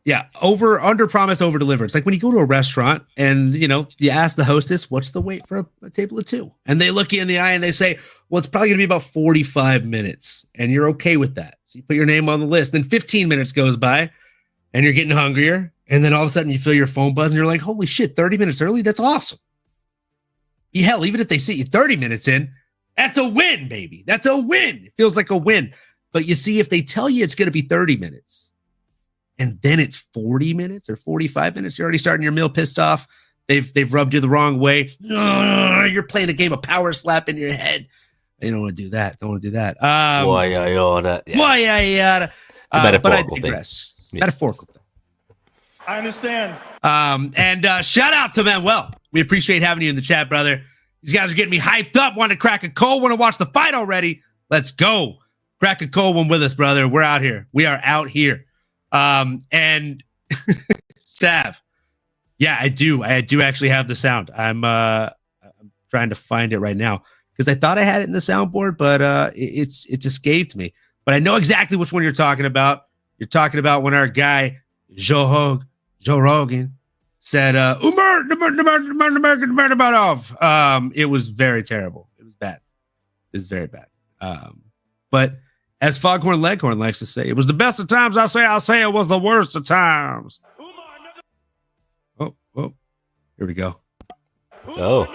B: Yeah, under promise, over deliver. It's like when you go to a restaurant and you ask the hostess, what's the wait for a table of two? And they look you in the eye and they say, well, it's probably gonna be about 45 minutes. And you're okay with that. So you put your name on the list. Then 15 minutes goes by and you're getting hungrier. And then all of a sudden you feel your phone buzz and you're like, holy shit, 30 minutes early? That's awesome. Hell, even if they see you 30 minutes in, that's a win, baby. That's a win. It feels like a win. But you see, if they tell you it's gonna be 30 minutes, and then it's 40 minutes or 45 minutes, you're already starting your meal pissed off. They've rubbed you the wrong way. You're playing a game of power slap in your head. You don't want to do that. Don't want to do that.
C: Yada.
B: It's
C: a metaphorical
B: but I digress.
C: thing.
B: Metaphorical thing.
D: I understand.
B: And shout out to Manuel. We appreciate having you in the chat, brother. These guys are getting me hyped up. Want to crack a cold? Want to watch the fight already? Let's go. Crack a cold one with us, brother. We're out here. We are out here. And Sav, yeah, I do actually have the sound. I'm trying to find it right now because I thought I had it in the soundboard, but it's escaped me. But I know exactly which one you're talking about. You're talking about when our guy Joe Rogan said Nurmagomedov. It was very terrible. It was bad. It was very bad. But as Foghorn Leghorn likes to say, it was the best of times. I'll say it was the worst of times. Oh, here we go.
C: Oh,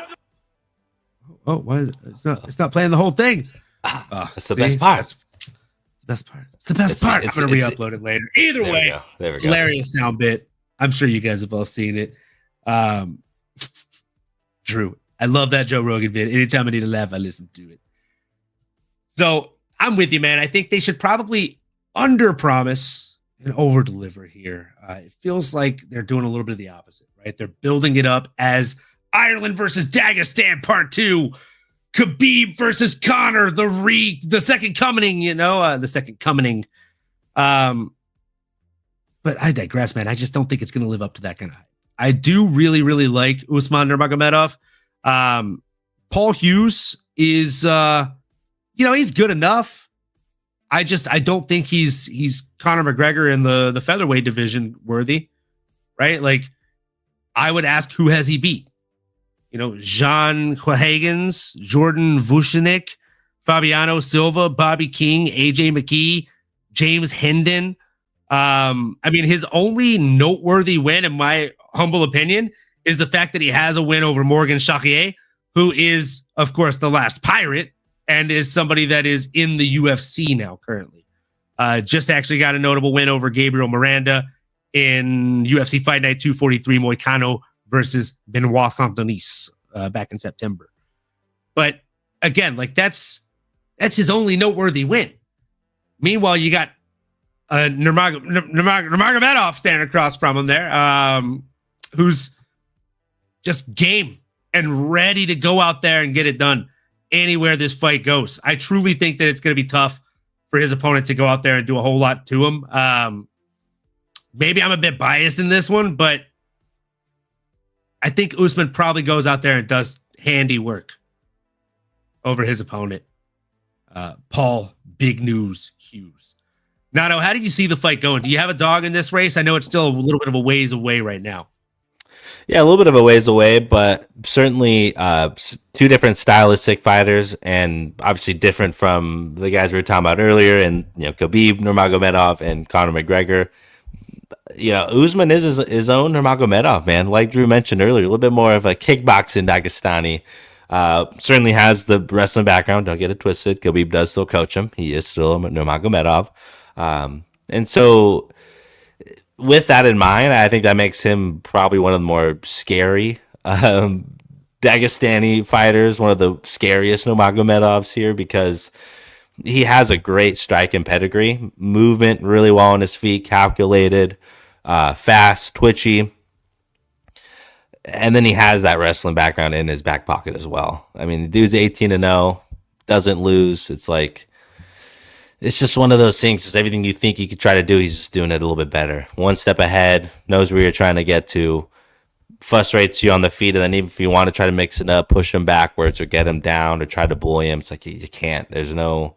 B: why is it's not playing the whole thing?
C: That's the best part.
B: That's the best part. It's the best part. I'm gonna re-upload it later. Either way,
C: there we go.
B: Hilarious sound bit. I'm sure you guys have all seen it. Drew, I love that Joe Rogan vid. Anytime I need to laugh, I listen to it. So I'm with you, man. I think they should probably under-promise and over-deliver here. It feels like they're doing a little bit of the opposite, right? They're building it up as Ireland versus Dagestan Part 2, Khabib versus Conor, the second coming, the second coming. But I digress, man. I just don't think it's going to live up to that kind of hype. I do really, really like Usman Nurmagomedov. Paul Hughes is... he's good enough. I don't think he's Conor McGregor in the featherweight division worthy, right? Like, I would ask, who has he beat? Jean Huygens, Jordan Vucinic, Fabiano Silva, Bobby King, AJ McKee, James Hendon. His only noteworthy win, in my humble opinion, is the fact that he has a win over Morgan Charrier, who is, of course, the last pirate, and is somebody that is in the UFC now currently. Just actually got a notable win over Gabriel Miranda in UFC Fight Night 243 Moicano versus Benoit Saint-Denis back in September. But again, like that's his only noteworthy win. Meanwhile, you got Nurmagomedov standing across from him there, who's just game and ready to go out there and get it done anywhere this fight goes. I truly think that it's going to be tough for his opponent to go out there and do a whole lot to him. Maybe I'm a bit biased in this one, but I think Usman probably goes out there and does handiwork over his opponent, Paul Big News Hughes. Nano, how did you see the fight going? Do you have a dog in this race? I know it's still a little bit of a ways away right now.
C: Yeah, a little bit of a ways away, but certainly two different stylistic fighters, and obviously different from the guys we were talking about earlier, and Khabib Nurmagomedov and Conor McGregor. Usman is his own Nurmagomedov, man. Like Drew mentioned earlier, a little bit more of a kickboxing Dagestani, Certainly has the wrestling background. Don't get it twisted. Khabib does still coach him. He is still Nurmagomedov. And so with that in mind, I think that makes him probably one of the more scary Dagestani fighters, one of the scariest Nurmagomedovs here, because he has a great strike and pedigree, movement really well on his feet, calculated, fast, twitchy. And then he has that wrestling background in his back pocket as well. I mean, the dude's 18-0, doesn't lose. It's like, it's just one of those things. It's everything you think you could try to do, he's just doing it a little bit better. One step ahead, knows where you're trying to get to, frustrates you on the feet, and then even if you want to try to mix it up, push him backwards or get him down or try to bully him, it's like you can't. There's no,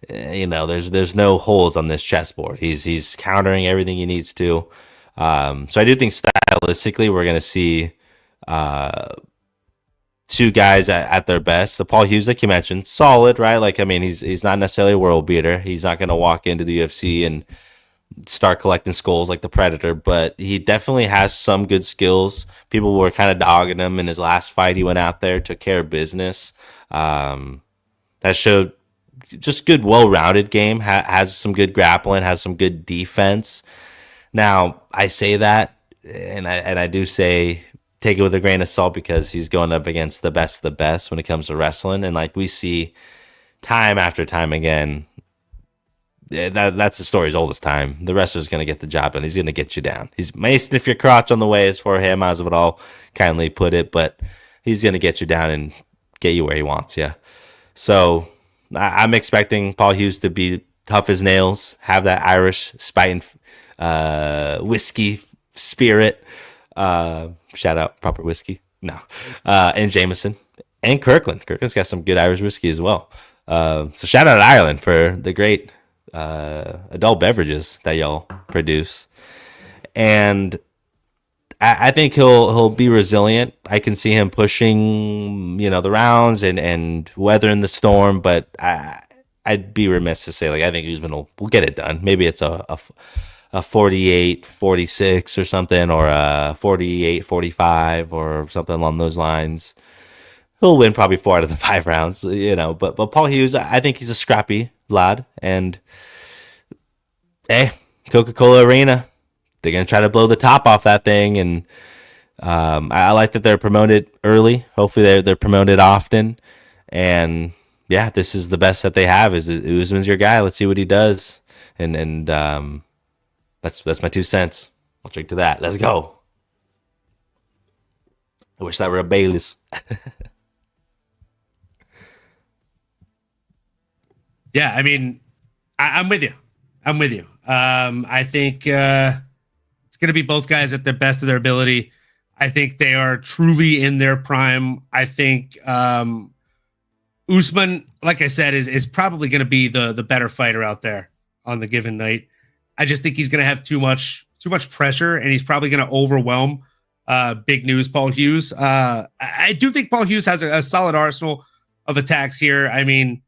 C: there's no holes on this chessboard. He's countering everything he needs to. So I do think stylistically we're going to see two guys at their best. The Paul Hughes, like you mentioned, solid, right? Like, I mean, he's not necessarily a world beater. He's not going to walk into the UFC and start collecting skulls like the Predator, but he definitely has some good skills. People were kind of dogging him in his last fight. He went out there, took care of business. That showed just good, well-rounded game, has some good grappling, has some good defense. Now, I say that, and I do say take it with a grain of salt, because he's going up against the best of the best when it comes to wrestling. And like we see time after time again, that's the story as old as time. The wrestler's going to get the job done. He's going to get you down. He's may sniff your crotch on the way, as for him, as of it all kindly put it, but he's going to get you down and get you where he wants you. So I'm expecting Paul Hughes to be tough as nails, have that Irish spite and whiskey spirit. Shout out proper whiskey. No. And Jameson and Kirkland. Kirkland's got some good Irish whiskey as well. So shout out Ireland for the great adult beverages that y'all produce. And I think he'll be resilient. I can see him pushing, the rounds and weathering the storm, but I'd be remiss to say, like, I think Usman will get it done. Maybe it's a 48-46 or something, or a 48-45 or something along those lines. He'll win probably 4 out of the 5 rounds, But Paul Hughes, I think he's a scrappy lad. And, hey, Coca-Cola Arena, they're going to try to blow the top off that thing. And I like that they're promoted early. Hopefully they're promoted often. And, yeah, this is the best that they have. Is Usman's your guy. Let's see what he does. And that's my 2 cents. I'll drink to that. Let's go. I wish that were a Bailey's.
B: Yeah, I mean, I'm with you. I think it's going to be both guys at the best of their ability. I think they are truly in their prime. I think Usman, like I said, is probably going to be the better fighter out there on the given night. I just think he's going to have too much pressure, and he's probably going to overwhelm big news Paul Hughes. I do think Paul Hughes has a solid arsenal of attacks here. I mean,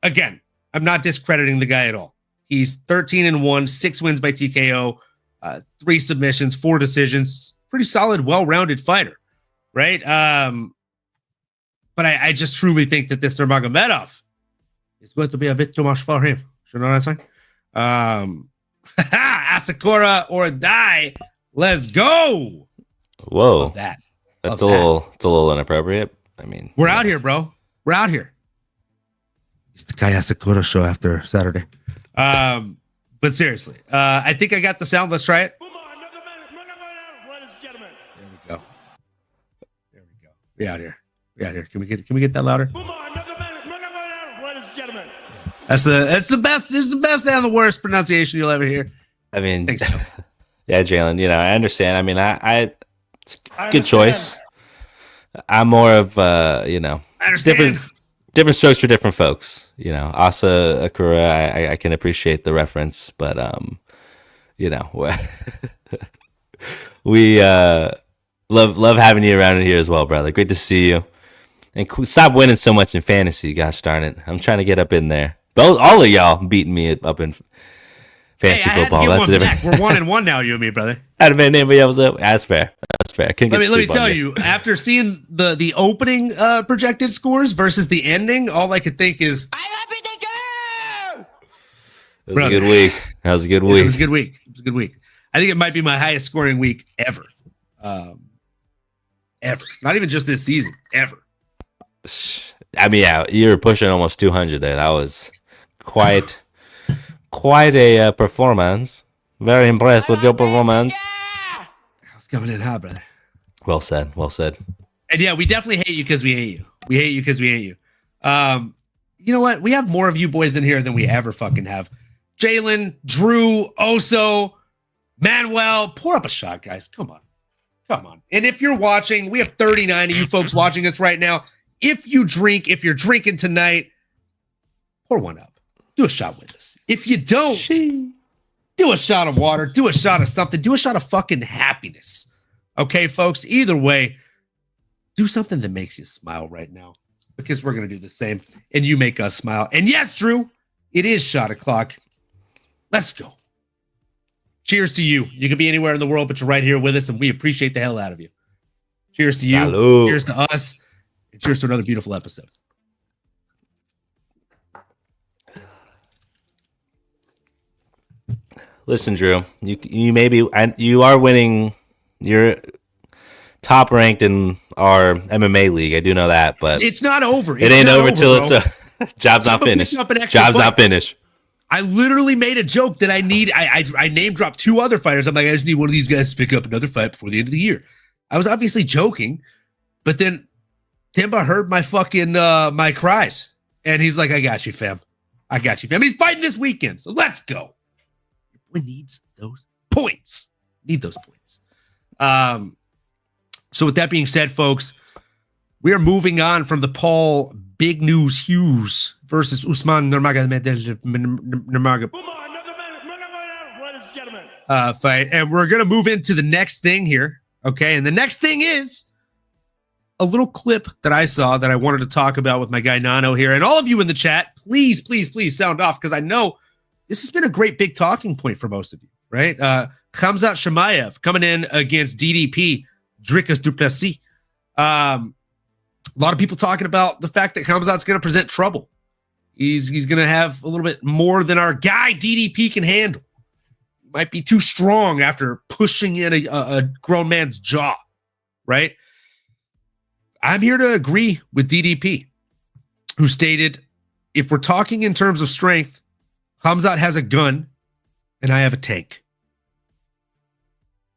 B: again, I'm not discrediting the guy at all. He's 13-1, 6 wins by TKO, 3 submissions, 4 decisions. Pretty solid, well-rounded fighter, right? But I just truly think that this Nurmagomedov is going to be a bit too much for him. You know what I'm saying? Asakura or die. Let's go.
C: Whoa.
B: Love that.
C: It's a little inappropriate. I mean,
B: we're out here, bro. We're out here. It's the Kai Asakura show after Saturday. But seriously, I think I got the sound. Let's try it.
D: Ladies and gentlemen.
B: There we go. We out here. Can we get that louder?
D: Ladies and gentlemen.
B: That's the best. This is the best and the worst pronunciation you'll ever hear.
C: I mean,
B: Thanks, Joe.
C: Yeah, Jalen. I understand. I mean, it's a good
D: understand.
C: choice. I'm more of
B: I understand.
C: different strokes for different folks. Asa Akura, I can appreciate the reference, but we love having you around here as well, brother. Great to see you. And stop winning so much in fantasy, gosh darn it. I'm trying to get up in there. All of y'all beating me up in fantasy football. That's different.
B: We're 1-1 now, you and me, brother.
C: Had been anybody else up. That's fair. fair. I couldn't get
B: Let me tell you, after seeing the opening projected scores versus the ending, all I could think is,
C: It was a good week. That was a good week.
B: It was a good week. It was a good week. I think it might be my highest scoring week ever. Ever. Not even just this season. Ever.
C: I mean, yeah, you were pushing almost 200 there. That was quite a performance. Very impressed with your performance.
B: I was coming in hot, brother.
C: Well said. Well said.
B: And yeah, we definitely hate you because we hate you. We hate you because we hate you. You know what? We have more of you boys in here than we ever fucking have. Jalen, Drew, Oso, Manuel, pour up a shot, guys. Come on. Come on. And if you're watching, we have 39 of you folks watching us right now. If you're drinking tonight, pour one up. Do a shot with us. If you don't, do a shot of water. Do a shot of something. Do a shot of fucking happiness. Okay, folks? Either way, do something that makes you smile right now, because we're going to do the same, and you make us smile. And yes, Drew, it is shot o'clock. Let's go. Cheers to you. You could be anywhere in the world, but you're right here with us, and we appreciate the hell out of you. Cheers to you.
C: Salud.
B: Cheers to us. And cheers to another beautiful episode.
C: Listen, Drew, you are winning. You're top ranked in our MMA league. I do know that, but
B: it's not over.
C: It ain't over till it's job's not finished. Job's not finished.
B: I literally made a joke that I name dropped 2 other fighters. I'm like, I just need one of these guys to pick up another fight before the end of the year. I was obviously joking, but then Timba heard my fucking my cries, and he's like, I got you, fam. I got you, fam. And he's fighting this weekend, so let's go. Your boy needs those points. Need those points. So with that being said, folks, we are moving on from the Paul Big News Hughes versus Usman Nurmagomedov fight, and we're gonna move into the next thing here. Okay, and the next thing is a little clip that I saw that I wanted to talk about with my guy Nano here, and all of you in the chat, please sound off, because I know this has been a great big talking point for most of you, right? Khamzat Chimaev coming in against DDP Dricus Duplessis. A lot of people talking about the fact that Khamzat's going to present trouble. He's going to have a little bit more than our guy DDP can handle. Might be too strong after pushing in a grown man's jaw, right? I'm here to agree with DDP, who stated, if we're talking in terms of strength, Khamzat has a gun and I have a tank.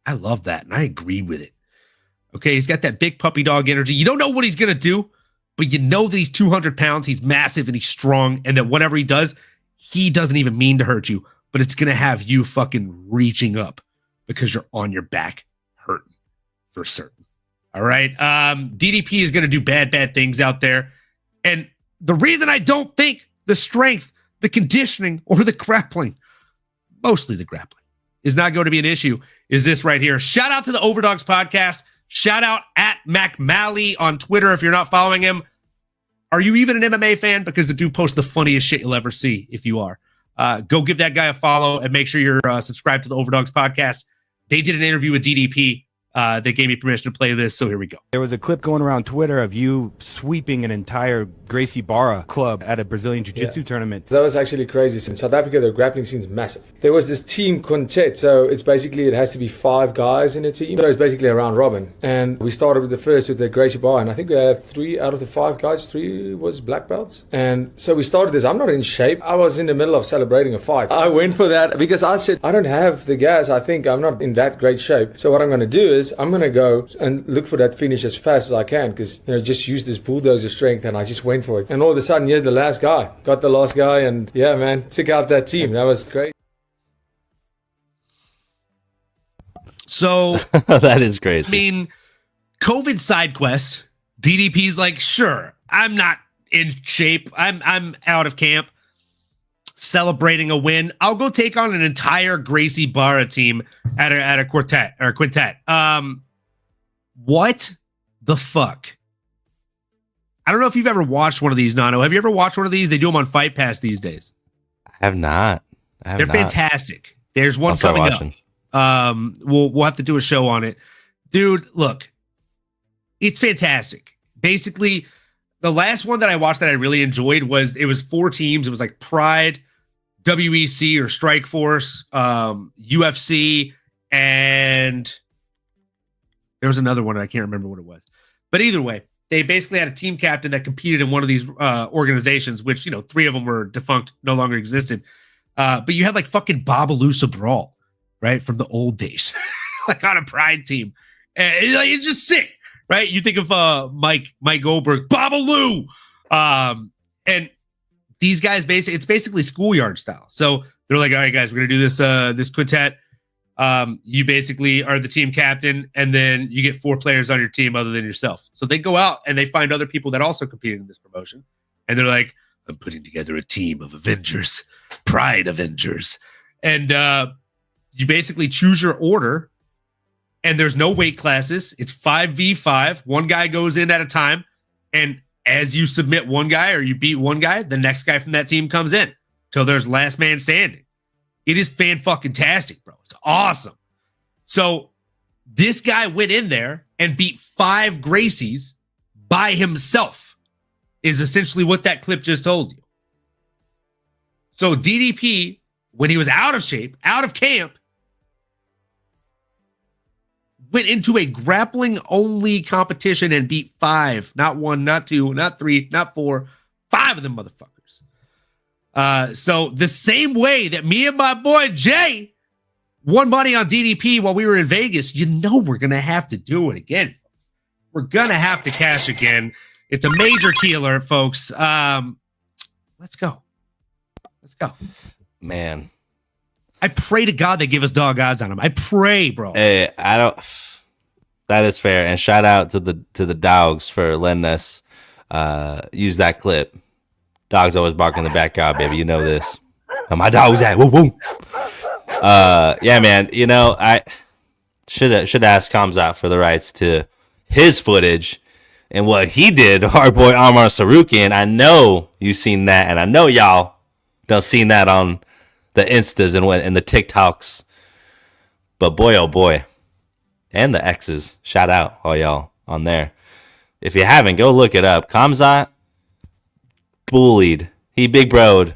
B: I love that, and I agree with it. Okay, he's got that big puppy dog energy. You don't know what he's going to do, but you know that he's 200 pounds, he's massive, and he's strong, and that whatever he does, he doesn't even mean to hurt you, but it's going to have you fucking reaching up because you're on your back hurting for certain. All right? DDP is going to do bad things out there, and the reason I don't think the strength, the conditioning, or the grappling, mostly the grappling, is not going to be an issue is this right here. Shout out to the Overdogs podcast. Shout out at McMalley on Twitter if you're not following him. Are you even an MMA fan? Because the dude posts the funniest shit you'll ever see if you are. Go give that guy a follow and make sure you're subscribed to the Overdogs podcast. They did an interview with DDP. They gave me permission to play this, so here we go.
E: There was a clip going around Twitter of you sweeping an entire Gracie Barra club at a Brazilian Jiu-Jitsu tournament.
F: That was actually crazy. In South Africa, the grappling scene is massive. There was this team quintet, so it's basically, it has to be 5 guys in a team. So it's basically a round robin. And we started with the Gracie Barra, and I think we had 3 out of the 5 guys, 3 was black belts. And so we started this. I'm not in shape. I was in the middle of celebrating a fight. I went for that because I said, I don't have the gas. I think I'm not in that great shape. So what I'm going to do is I'm going to go and look for that finish as fast as I can, because, you know, just use this bulldozer strength, and I just went for it. And all of a sudden, yeah, the last guy got the last guy, and yeah, man, took out that team. That was great.
B: So
C: that is crazy.
B: I mean, COVID side quest. DDP's like, sure, I'm not in shape. I'm out of camp, celebrating a win. I'll go take on an entire Gracie Barra team at a quartet or quintet. What the fuck? I don't know if you've ever watched one of these, Nano. Have you ever watched one of these? They do them on Fight Pass these days.
C: I have not.
B: They're fantastic. There's one coming up. We'll have to do a show on it. Dude, look, it's fantastic. Basically, the last one that I watched that I really enjoyed was 4 teams. It was like Pride, WEC or Strikeforce, UFC, and there was another one. I can't remember what it was. But either way, they basically had a team captain that competed in one of these organizations, which, 3 of them were defunct, no longer existed. But you had like fucking Babalusa Brawl, right? From the old days, like on a Pride team. And it's just sick, right? You think of Mike Goldberg, Babalu. And these guys it's basically schoolyard style. So they're like, all right, guys, we're gonna do this quintet. You basically are the team captain, and then you get 4 players on your team other than yourself. So they go out and they find other people that also competed in this promotion, and they're like, I'm putting together a team of Avengers, Pride Avengers, and you basically choose your order, and there's no weight classes. It's 5v5. One guy goes in at a time, and as you submit one guy or you beat one guy, the next guy from that team comes in till there's last man standing. It is fan-fucking-tastic, bro. It's awesome. So this guy went in there and beat 5 Gracies by himself, is essentially what that clip just told you. So DDP, when he was out of shape, out of camp, went into a grappling-only competition and beat 5. Not 1, not 2, not 3, not 4. 5 of them motherfuckers. So the same way that me and my boy Jay won money on DDP while we were in Vegas, we're going to have to do it again, folks. We're going to have to cash again. It's a major key alert, folks. Let's go. Let's go.
C: Man.
B: I pray to God they give us dog odds on him. I pray, bro.
C: Hey, I don't. That is fair, and shout out to the dogs for letting us use that clip. Dogs always bark in the backyard, baby. You know this. Where my dog's at? Woo woo. Yeah, man. I should ask Khamzat for the rights to his footage and what he did to our boy Amar Sarukian. I know you've seen that, and I know y'all done seen that on the Instas and the TikToks. But boy, oh boy. And the X's. Shout out all y'all on there. If you haven't, go look it up. Khamzat bullied. He big bro'd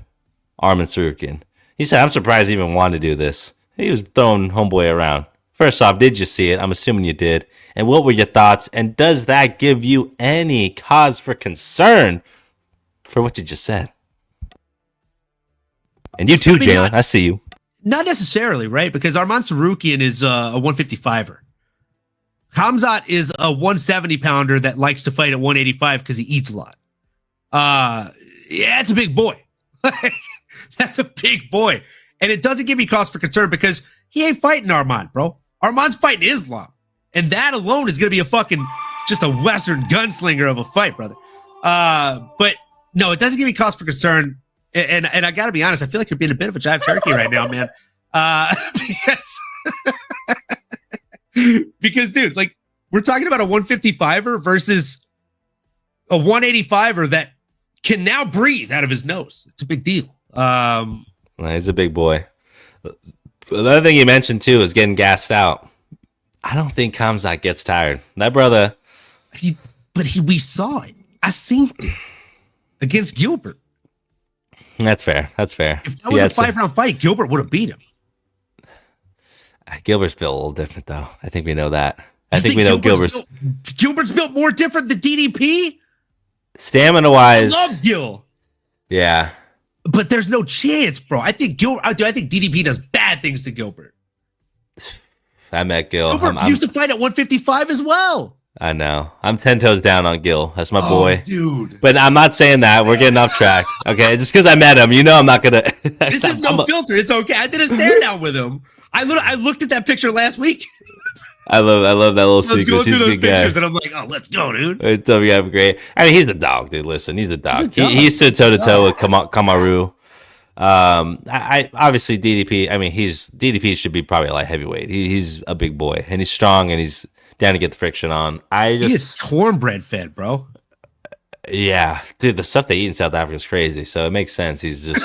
C: Arman Sarukian. He said, I'm surprised he even wanted to do this. He was throwing homeboy around. First off, did you see it? I'm assuming you did. And what were your thoughts? And does that give you any cause for concern for what you just said? And you too, Jalen. I see you.
B: Not necessarily, right? Because Arman Sarukian is a 155er. Khamzat is a 170-pounder that likes to fight at 185 because he eats a lot. Yeah, it's a big boy. That's a big boy. And it doesn't give me cause for concern because he ain't fighting Arman, bro. Arman's fighting Islam. And that alone is going to be just a Western gunslinger of a fight, brother. But no, it doesn't give me cause for concern. And I got to be honest, I feel like you're being a bit of a jive turkey right now, man. Because, dude, like, we're talking about a 155er versus a 185er that can now breathe out of his nose. It's a big deal.
C: He's a big boy. The other thing you mentioned, too, is getting gassed out. I don't think Khamzat gets tired. That brother...
B: we saw it. I seen it against Gilbert.
C: That's fair. If
B: that was a 5-round fight, Gilbert would have beat him.
C: Gilbert's built a little different, though. I think we know that. I think we know
B: Gilbert's built more different than DDP?
C: Stamina-wise...
B: I love Gil.
C: Yeah.
B: But there's no chance, bro. I think DDP does bad things to Gilbert.
C: I met Gil.
B: Gilbert used to fight at 155 as well.
C: I know. I'm 10 toes down on Gil. That's my boy.
B: Dude.
C: But I'm not saying that. We're getting off track. Okay? Just because I met him, I'm not going to...
B: This is no filter. It's okay. I did a stare down with him. I looked at that picture last week.
C: I love that little sequence.
B: Going through
C: He's a
B: those
C: good guy.
B: pictures, and I'm like, oh, let's go, dude.
C: It's great. I mean, he's the dog, dude. Listen, he's a dog. He stood toe-to-toe with Kamaru. I obviously DDP. I mean, DDP should be probably a light heavyweight. He's a big boy, and he's strong, and he's down to get the friction on.
B: He is cornbread fed, bro.
C: Yeah, dude, the stuff they eat in South Africa is crazy. So it makes sense. He's just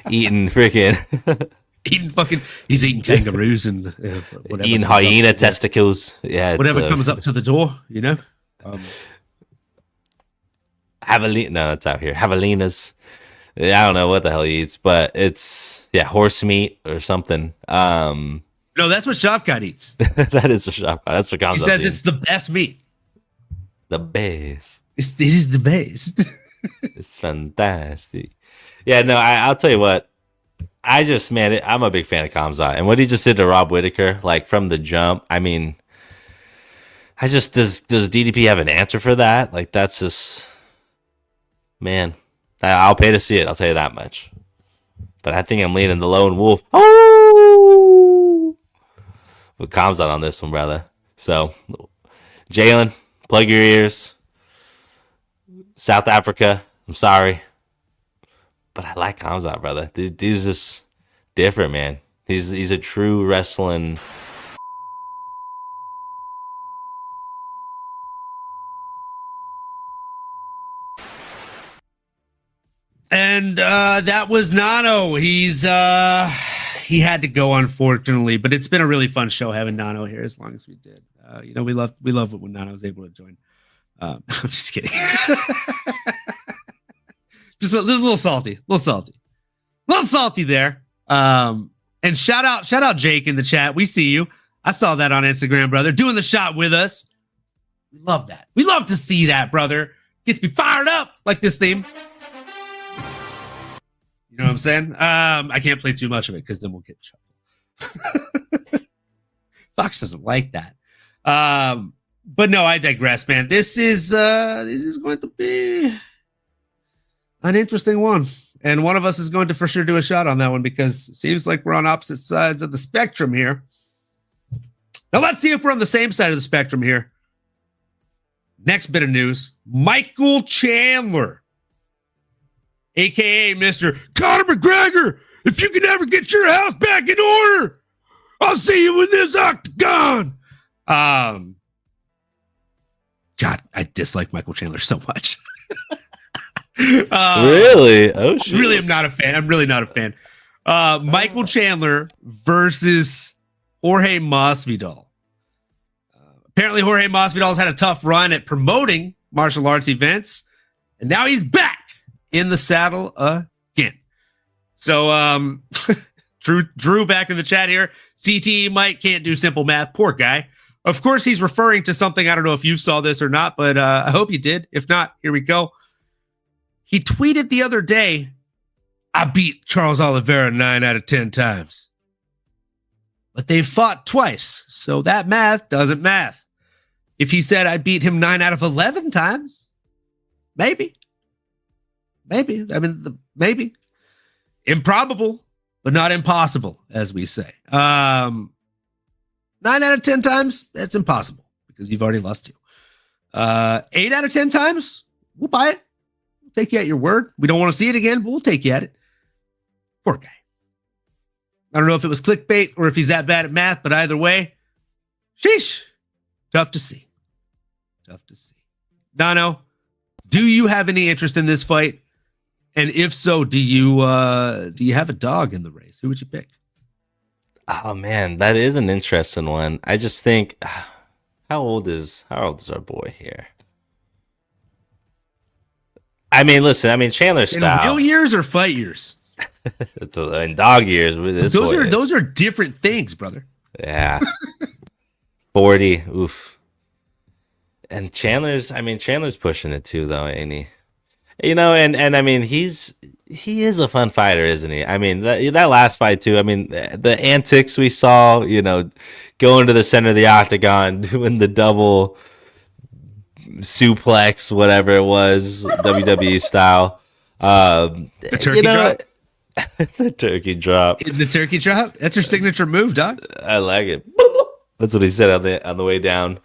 C: eating freaking.
B: He's eating kangaroos and whatever
C: Eating
B: comes
C: hyena
B: up,
C: testicles. Yeah,
B: whatever comes up to the door, you know.
C: Javelina. No, it's out here. Javelinas. I don't know what the hell he eats, but it's horse meat or something.
B: No, that's what Shavkat eats.
C: That is a shop. That's what Khamzat
B: He says it's the best meat.
C: the best.
B: It is the best.
C: It's fantastic. Yeah, no, I'll tell you what. I'm a big fan of Khamzat, and what he just did to Rob Whittaker, like from the jump. I mean, does DDP have an answer for that? Like, that's just, man. I'll pay to see it. I'll tell you that much. But I think I'm leaning the lone wolf. Oh, with Khamzat on this one, brother. So, Jalen, plug your ears. South Africa, I'm sorry. But I like Khamzat, brother. Dude's just different, man. He's a true wrestling.
B: And that was Nano. He had to go, unfortunately, but it's been a really fun show having Nano here as long as we did. We love it when Nano was able to join. I'm just kidding. just a little salty there. And shout out Jake in the chat. We see you. I saw that on Instagram, brother, doing the shot with us. We love that. We love to see that, brother. Gets me fired up like this theme. You know what I'm saying? I can't play too much of it because then we'll get in trouble. Fox doesn't like that. But no, I digress, man. This is going to be an interesting one. And one of us is going to for sure do a shot on that one because it seems like we're on opposite sides of the spectrum here. Now let's see if we're on the same side of the spectrum here. Next bit of news. Michael Chandler, a.k.a. Mr. Conor McGregor, if you can ever get your house back in order, I'll see you in this octagon. God, I dislike Michael Chandler so much.
C: Really? Oh, shit.
B: Really, I'm not a fan. I'm really not a fan. Michael Chandler versus Jorge Masvidal. Apparently, Jorge Masvidal's had a tough run at promoting martial arts events, and now he's back in the saddle again. So, Drew back in the chat here. CTE Mike can't do simple math. Poor guy. Of course, he's referring to something. I don't know if you saw this or not, but I hope you did. If not, here we go. He tweeted the other day, I beat Charles Oliveira 9 out of 10 times. But they fought twice, so that math doesn't math. If he said I beat him 9 out of 11 times, maybe. Maybe. I mean, maybe. Improbable, but not impossible, as we say. 9 out of 10 times, that's impossible because you've already lost 2. 8 out of 10 times, we'll buy it. We'll take you at your word. We don't want to see it again, but we'll take you at it. Poor guy. I don't know if it was clickbait or if he's that bad at math, but either way, sheesh. Tough to see. Tough to see. Nano, do you have any interest in this fight? And if so, do you have a dog in the race? Who would you pick?
C: Oh man, that is an interesting one. I just think, how old is our boy here? I mean, listen. I mean, Chandler's style.
B: In real years or fight years?
C: In dog years. With this
B: those are different things, brother.
C: Yeah. 40. Oof. And Chandler's pushing it too, though, ain't he? You know, and I mean, he is a fun fighter, isn't he? I mean, that last fight too. I mean, the antics we saw, you know, going to the center of the octagon, doing the double suplex, whatever it was, WWE style.
B: The turkey drop.
C: The turkey drop.
B: The turkey drop. That's her signature move, dog.
C: I like it. That's what he said on the way down.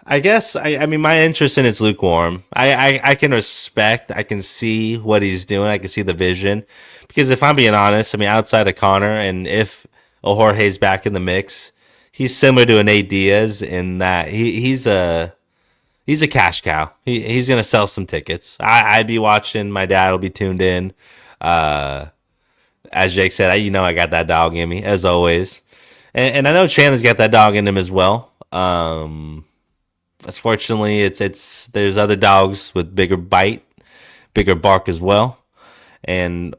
C: I guess I mean my interest in it's lukewarm. I can respect, I can see what he's doing, I can see the vision. Because if I'm being honest, I mean outside of Conor and if Jorge's back in the mix, he's similar to an Nate Diaz in that he's a cash cow. He's gonna sell some tickets. I'd be watching, my dad will be tuned in. As Jake said, I got that dog in me, as always. And I know Chandler's got that dog in him as well. Unfortunately, there's other dogs with bigger bite, bigger bark as well. And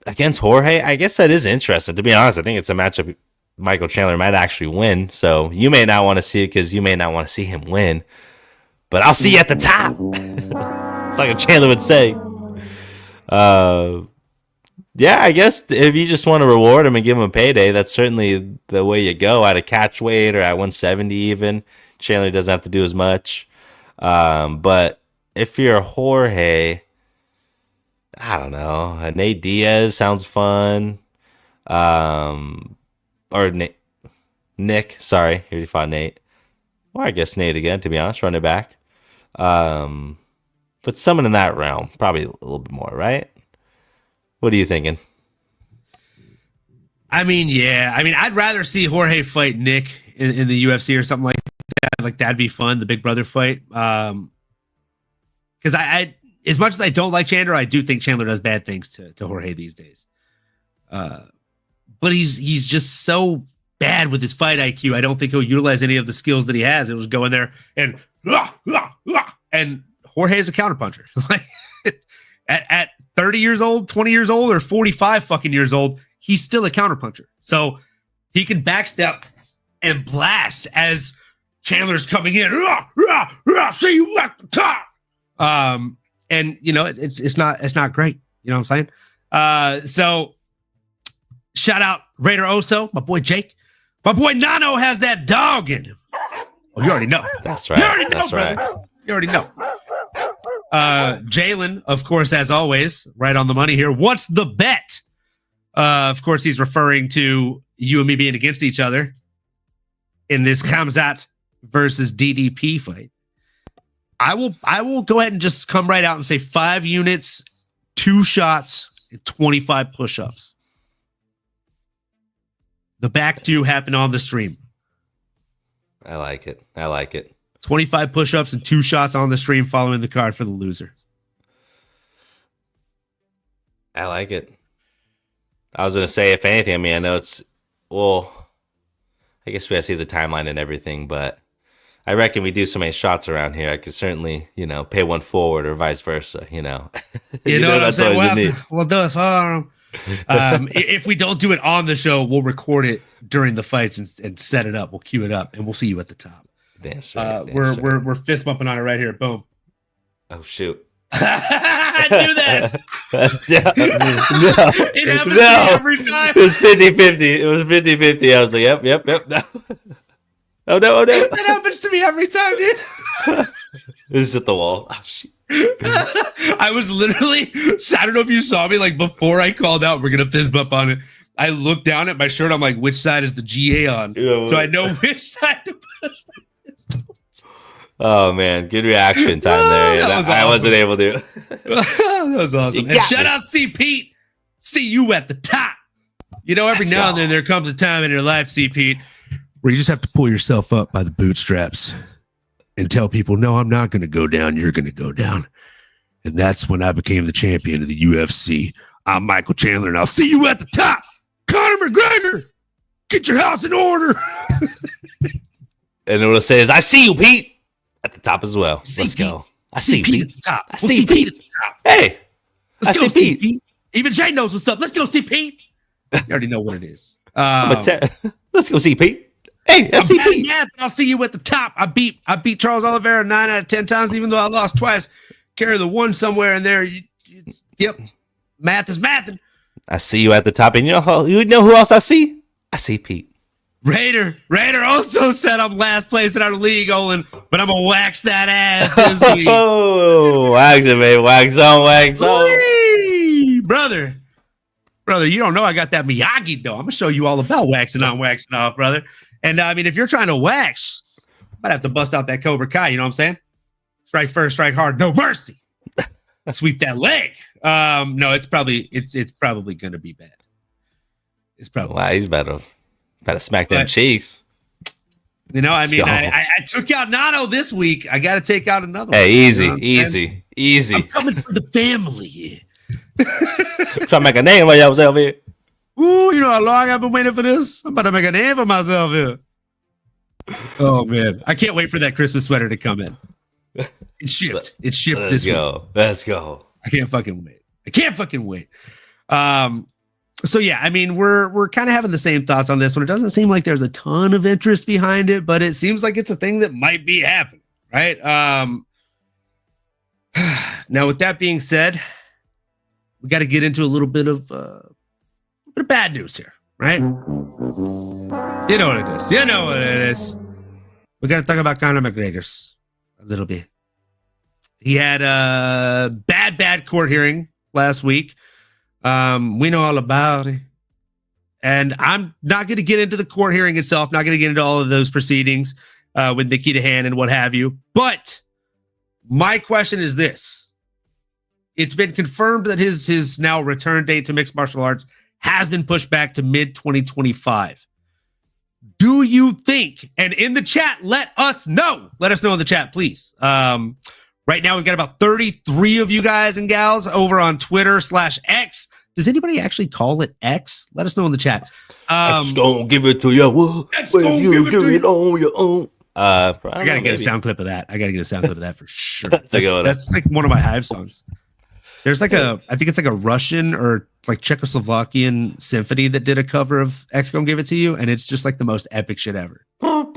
C: against Jorge, I guess that is interesting. To be honest, I think it's a matchup Michael Chandler might actually win. So you may not want to see it because you may not want to see him win. But I'll see you at the top. It's like a Chandler would say. Yeah, I guess if you just want to reward him and give him a payday, that's certainly the way you go at a catch weight or at 170 even. Chandler doesn't have to do as much. But if you're Jorge, I don't know. Nate Diaz sounds fun. Or Nick, sorry. Here you find Nate. Or I guess Nate again, to be honest, run it back. But someone in that realm, probably a little bit more, right? What are you thinking?
B: I mean, yeah. I mean, I'd rather see Jorge fight Nick in the UFC or something like that. Like, that'd be fun, the Big Brother fight. Because I as much as I don't like Chandler, I do think Chandler does bad things to Jorge these days. But he's just so bad with his fight IQ. I don't think he'll utilize any of the skills that he has. He'll just go in there and Jorge is a counterpuncher. Like at 30 years old, 20 years old, or 45 fucking years old, he's still a counterpuncher. So he can backstep and blast as Chandler's coming in. See you at the top. And you know, it's not great. You know what I'm saying? So shout out Raider Oso, my boy Jake. My boy Nano has that dog in him. Oh, you already know.
C: That's right.
B: You already know,
C: That's
B: brother.
C: right.
B: You already know. Jalen, of course, as always, right on the money here. What's the bet? Of course, he's referring to you and me being against each other in this Khamzat versus DDP fight. I will go ahead and just come right out and say 5 units, 2 shots, and 25 push-ups. The back 2 happened on the stream.
C: I like it. I like it.
B: 25 push-ups and 2 shots on the stream following the card for the loser.
C: I like it. I was going to say, if anything, I mean, I know I guess we got to see the timeline and everything, but I reckon we do so many shots around here, I could certainly, pay one forward or vice versa, You know
B: what I'm saying? We'll do it for if we don't do it on the show, we'll record it during the fights and set it up. We'll cue it up, and we'll see you at the top.
C: That's right.
B: We're fist bumping on it right here. Boom.
C: Oh, shoot.
B: I knew that.
C: No.
B: It happens to me every time.
C: It was 50-50. It was 50-50. I was like, yep. No. Oh, no.
B: That happens to me every time, dude.
C: This is at the wall. Oh, shit.
B: I was literally, I don't know if you saw me, like before I called out, we're going to fist bump on it. I looked down at my shirt. I'm like, which side is the GA on?
C: Yeah,
B: so I know which side to push my pistols.
C: Oh, man. Good reaction time there. Yeah,
B: That was
C: I
B: awesome.
C: wasn't able to.
B: That was awesome. And shout out C. Pete. See you at the top. Every now and then there comes a time in your life, C. Pete, where you just have to pull yourself up by the bootstraps and tell people, no, I'm not going to go down. You're going to go down. And that's when I became the champion of the UFC. I'm Michael Chandler, and I'll see you at the top. Conor McGregor, get your house in order.
C: And what it'll say is, I see you, Pete, at the top as well. Let's go. I see
B: Pete
C: Pete
B: at the top.
C: I see Pete
B: at the top.
C: Hey,
B: Let's
C: I
B: go,
C: see Pete.
B: Even Jay knows what's up. Let's go see Pete. You already know what it is.
C: Let's go see Pete. Hey, I see Pete.
B: Yeah, I'll see you at the top. I beat Charles Oliveira 9 out of 10 times, even though I lost twice. Carry the one somewhere in there. Yep. Math is mathing.
C: I see you at the top. And you know who else I see? I see Pete.
B: Raider also said I'm last place in our league, Olin, but I'm going to wax that ass this week.
C: Oh, wax it, man. Wax on, wax on.
B: Whee! Brother, you don't know I got that Miyagi, though. I'm going to show you all about waxing on, waxing off, brother. And, I mean, if you're trying to wax, I might have to bust out that Cobra Kai, you know what I'm saying? Strike first, strike hard, no mercy. Sweep that leg. No, it's probably going to be bad. It's probably
C: Wow, he's better smack them cheeks.
B: I mean,
C: go.
B: I took out Nano this week. I got to take out another one.
C: Hey, easy,
B: You know what I'm saying?
C: easy.
B: I'm coming for the family here.
C: Trying to make a name for yourself here.
B: Ooh, you know how long I've been waiting for this? I'm about to make a name for myself here. Oh man, I can't wait for that Christmas sweater to come in. It's shipped. It's shipped this week.
C: Let's go.
B: I can't fucking wait. So yeah, I mean, we're kind of having the same thoughts on this one. It doesn't seem like there's a ton of interest behind it, but it seems like it's a thing that might be happening, right? Now, with that being said, we got to get into a little bit of bad news here, right? You know what it is. We got to talk about Conor McGregor's a little bit. He had a bad court hearing last week. We know all about it. And I'm not going to get into the court hearing itself, not going to get into all of those proceedings with Nikita Hand and what have you. But my question is this. It's been confirmed that his now return date to mixed martial arts has been pushed back to mid-2025. Do you think, and in the chat, let us know in the chat, please. Right now, we've got about 33 of you guys and gals over on Twitter/X. Does anybody actually call it X? Let us know in the chat.
C: X gonna give it to you. When you do it on your own. I
B: gotta get a sound clip of that. For sure. That's like one of my Hive songs. There's like I think it's like a Russian or like Czechoslovakian symphony that did a cover of X Gonna Give It To You, and it's just like the most epic shit ever. Dude,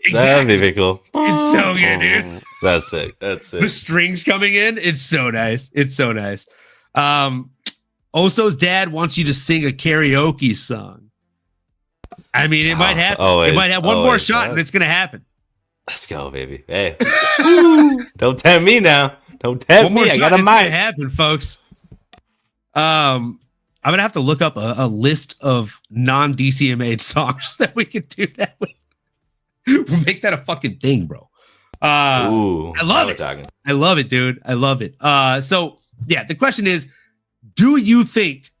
B: exactly.
C: That'd be very cool.
B: It's so good, dude.
C: That's sick.
B: The strings coming in, it's so nice. Oso's dad wants you to sing a karaoke song. I mean, it might happen. It might have one more shot, and it's gonna happen.
C: Let's go, baby. Hey, don't tempt me now. Don't tempt me. I got a mic.
B: Gonna happen, folks. I'm gonna have to look up a list of non-DCMA songs that we could do that with. We'll make that a fucking thing, bro.
C: Ooh,
B: I love it. I love it, dude. I love it. So yeah, the question is, do you think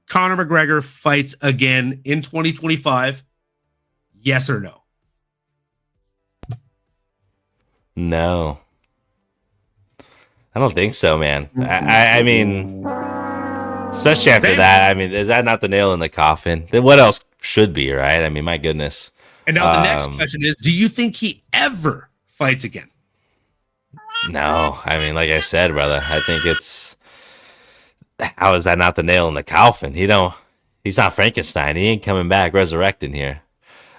B: Conor McGregor fights again in 2025? Yes or no?
C: No. I don't think so, man. I mean, especially after that. I mean, is that not the nail in the coffin? Then what else should be, right? I mean, my goodness.
B: And now the next question is, do you think he ever fights again?
C: No. I mean, like I said, brother, I think it's... How is that not the nail in the coffin? He's not Frankenstein. He ain't coming back resurrecting here.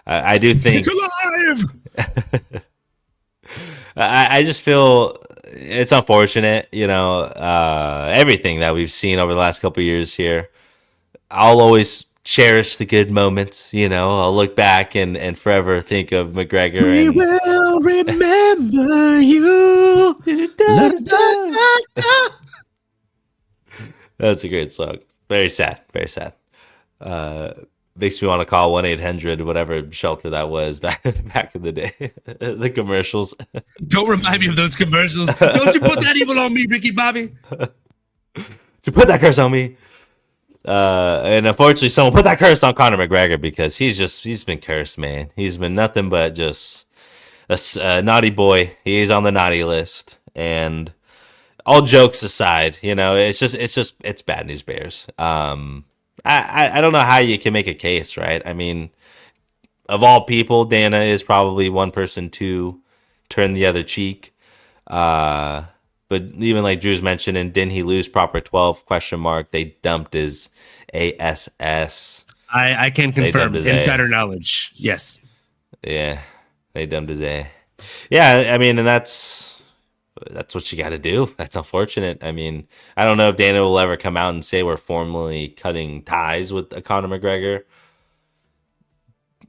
C: I do think...
B: It's alive!
C: I just feel it's unfortunate, everything that we've seen over the last couple of years here. I'll always cherish the good moments, I'll look back and forever think of McGregor.
B: We will remember you.
C: That's a great song. Very sad, very sad. Makes me want to call 1-800 whatever shelter that was back in the day. The commercials.
B: Don't remind me of those commercials. Don't you put that evil on me, Ricky Bobby.
C: You put that curse on me. And unfortunately, someone put that curse on Conor McGregor because he's been cursed, man. He's been nothing but just a naughty boy. He's on the naughty list. And all jokes aside, it's bad news bears. I don't know how you can make a case, right? I mean, of all people, Dana is probably one person to turn the other cheek. But even like Drew's mentioning, didn't he lose proper 12 ? They dumped his ASS.
B: I can confirm insider knowledge. Yes.
C: Yeah, they dumped his A. Yeah, I mean, and that's what you got to do. That's unfortunate. I mean, I don't know if Dana will ever come out and say we're formally cutting ties with Conor McGregor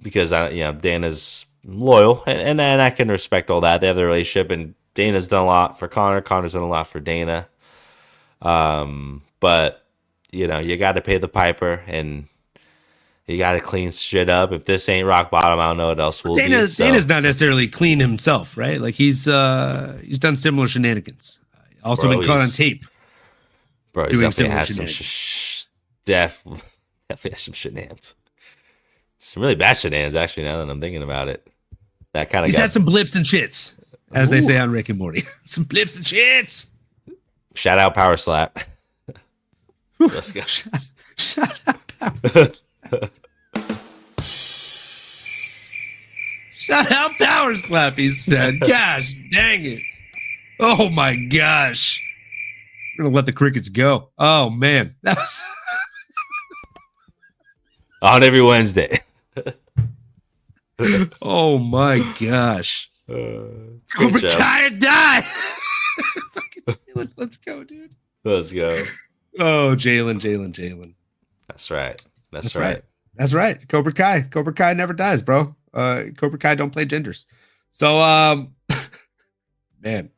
C: because Dana's loyal and I can respect all that. They have the relationship, and Dana's done a lot for Conor. Conor's done a lot for Dana. But you got to pay the piper and you got to clean shit up. If this ain't rock bottom, I don't know what else will be.
B: Dana's not necessarily clean himself, right? Like he's done similar shenanigans. Also been caught on tape.
C: Bro, he's definitely has some definitely has some shenanigans. Some really bad shenanigans, actually, now that I'm thinking about it. That kind of
B: He's had some blips and shits, as they say on Rick and Morty. Some blips and shits.
C: Shout out Power Slap. Let's go.
B: Shut up, Power. Shut out Power Slap, he said. Gosh, dang it. Oh, my gosh. We're going to let the crickets go. Oh, man. That was...
C: On every Wednesday.
B: Oh, my gosh. Cobra
C: show.
B: Kai or die. Let's go, dude.
C: Let's go.
B: Oh, Jalen.
C: That's right.
B: That's right. Cobra Kai never dies, bro. Cobra Kai don't play genders. So, man.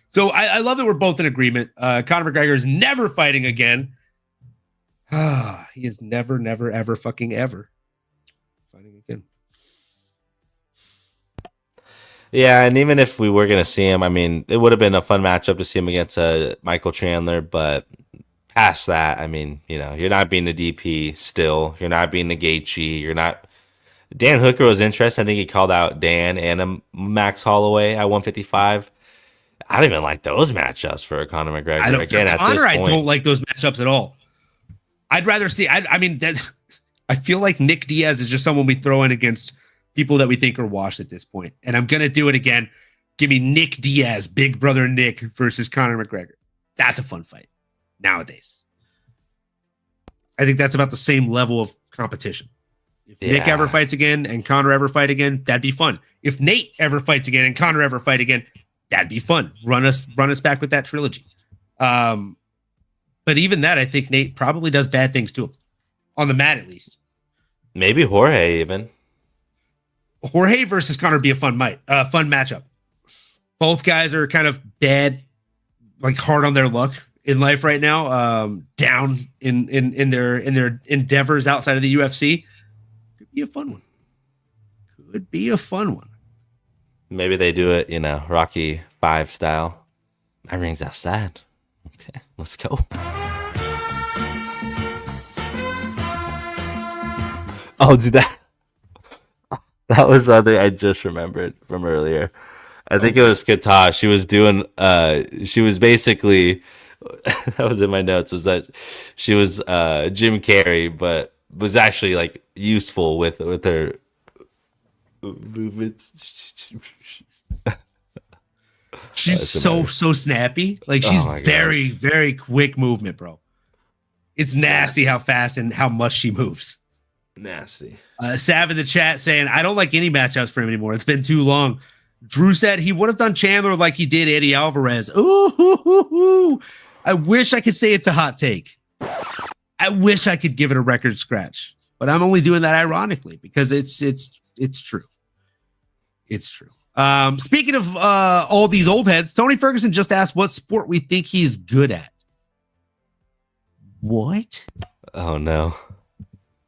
B: So I love that we're both in agreement. Conor McGregor is never fighting again. He is never, ever fucking ever fighting again.
C: Yeah, and even if we were going to see him, I mean, it would have been a fun matchup to see him against Michael Chandler, but past that, I mean, you know, you're not being the DP still. You're not being the Gaethje. You're not... Dan Hooker was interested. I think he called out Dan and Max Holloway at 155. I don't even like those matchups for Conor McGregor.
B: I don't,
C: Again,
B: for
C: at
B: Conor,
C: this
B: I
C: point,
B: don't like those matchups at all. I'd rather see... I mean, I feel like Nick Diaz is just someone we throw in against people that we think are washed at this point. And I'm going to do it again. Give me Nick Diaz, big brother Nick, versus Conor McGregor. That's a fun fight nowadays. I think that's about the same level of competition. If Nick ever fights again and Conor ever fight again, that'd be fun. If Nate ever fights again and Conor ever fight again, that'd be fun. Run us back with that trilogy. But even that, I think Nate probably does bad things to him. On the mat, at least.
C: maybe Jorge even.
B: Jorge versus Conor would be a fun matchup. Both guys are kind of bad, like hard on their luck in life right now. Down in their endeavors outside of the UFC. Could be a fun one.
C: Maybe they do it, Rocky 5 style. My ring's outside. Okay, let's go. Oh, dude, that was something I just remembered from earlier. I think it was Kattan. She was doing, she was basically, that was in my notes, was that she was Jim Carrey, but was actually like useful with her movements.
B: She's so snappy. Like she's very, very quick movement, bro. It's nasty how fast and how much she moves.
C: Nasty.
B: Sav in the chat saying, I don't like any matchups for him anymore. It's been too long. Drew said he would have done Chandler like he did Eddie Alvarez. Ooh. I wish I could say it's a hot take. I wish I could give it a record scratch, but I'm only doing that ironically because it's true. It's true. Speaking of all these old heads, Tony Ferguson just asked what sport we think he's good at. What?
C: Oh no.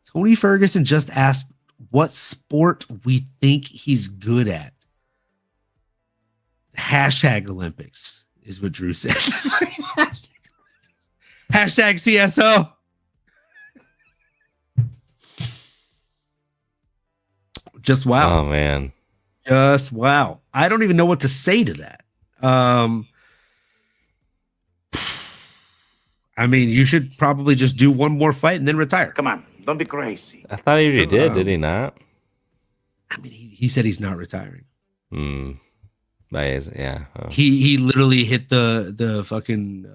B: Tony Ferguson just asked what sport we think he's good at. Hashtag Olympics is what Drew said. Hashtag CSO. Just wow.
C: Oh man.
B: Just wow. I don't even know what to say to that. I mean, you should probably just do one more fight and then retire.
G: Come on, don't be crazy.
C: I thought he already did he not?
B: I mean, he said he's not retiring.
C: Yeah. Oh.
B: He literally hit the fucking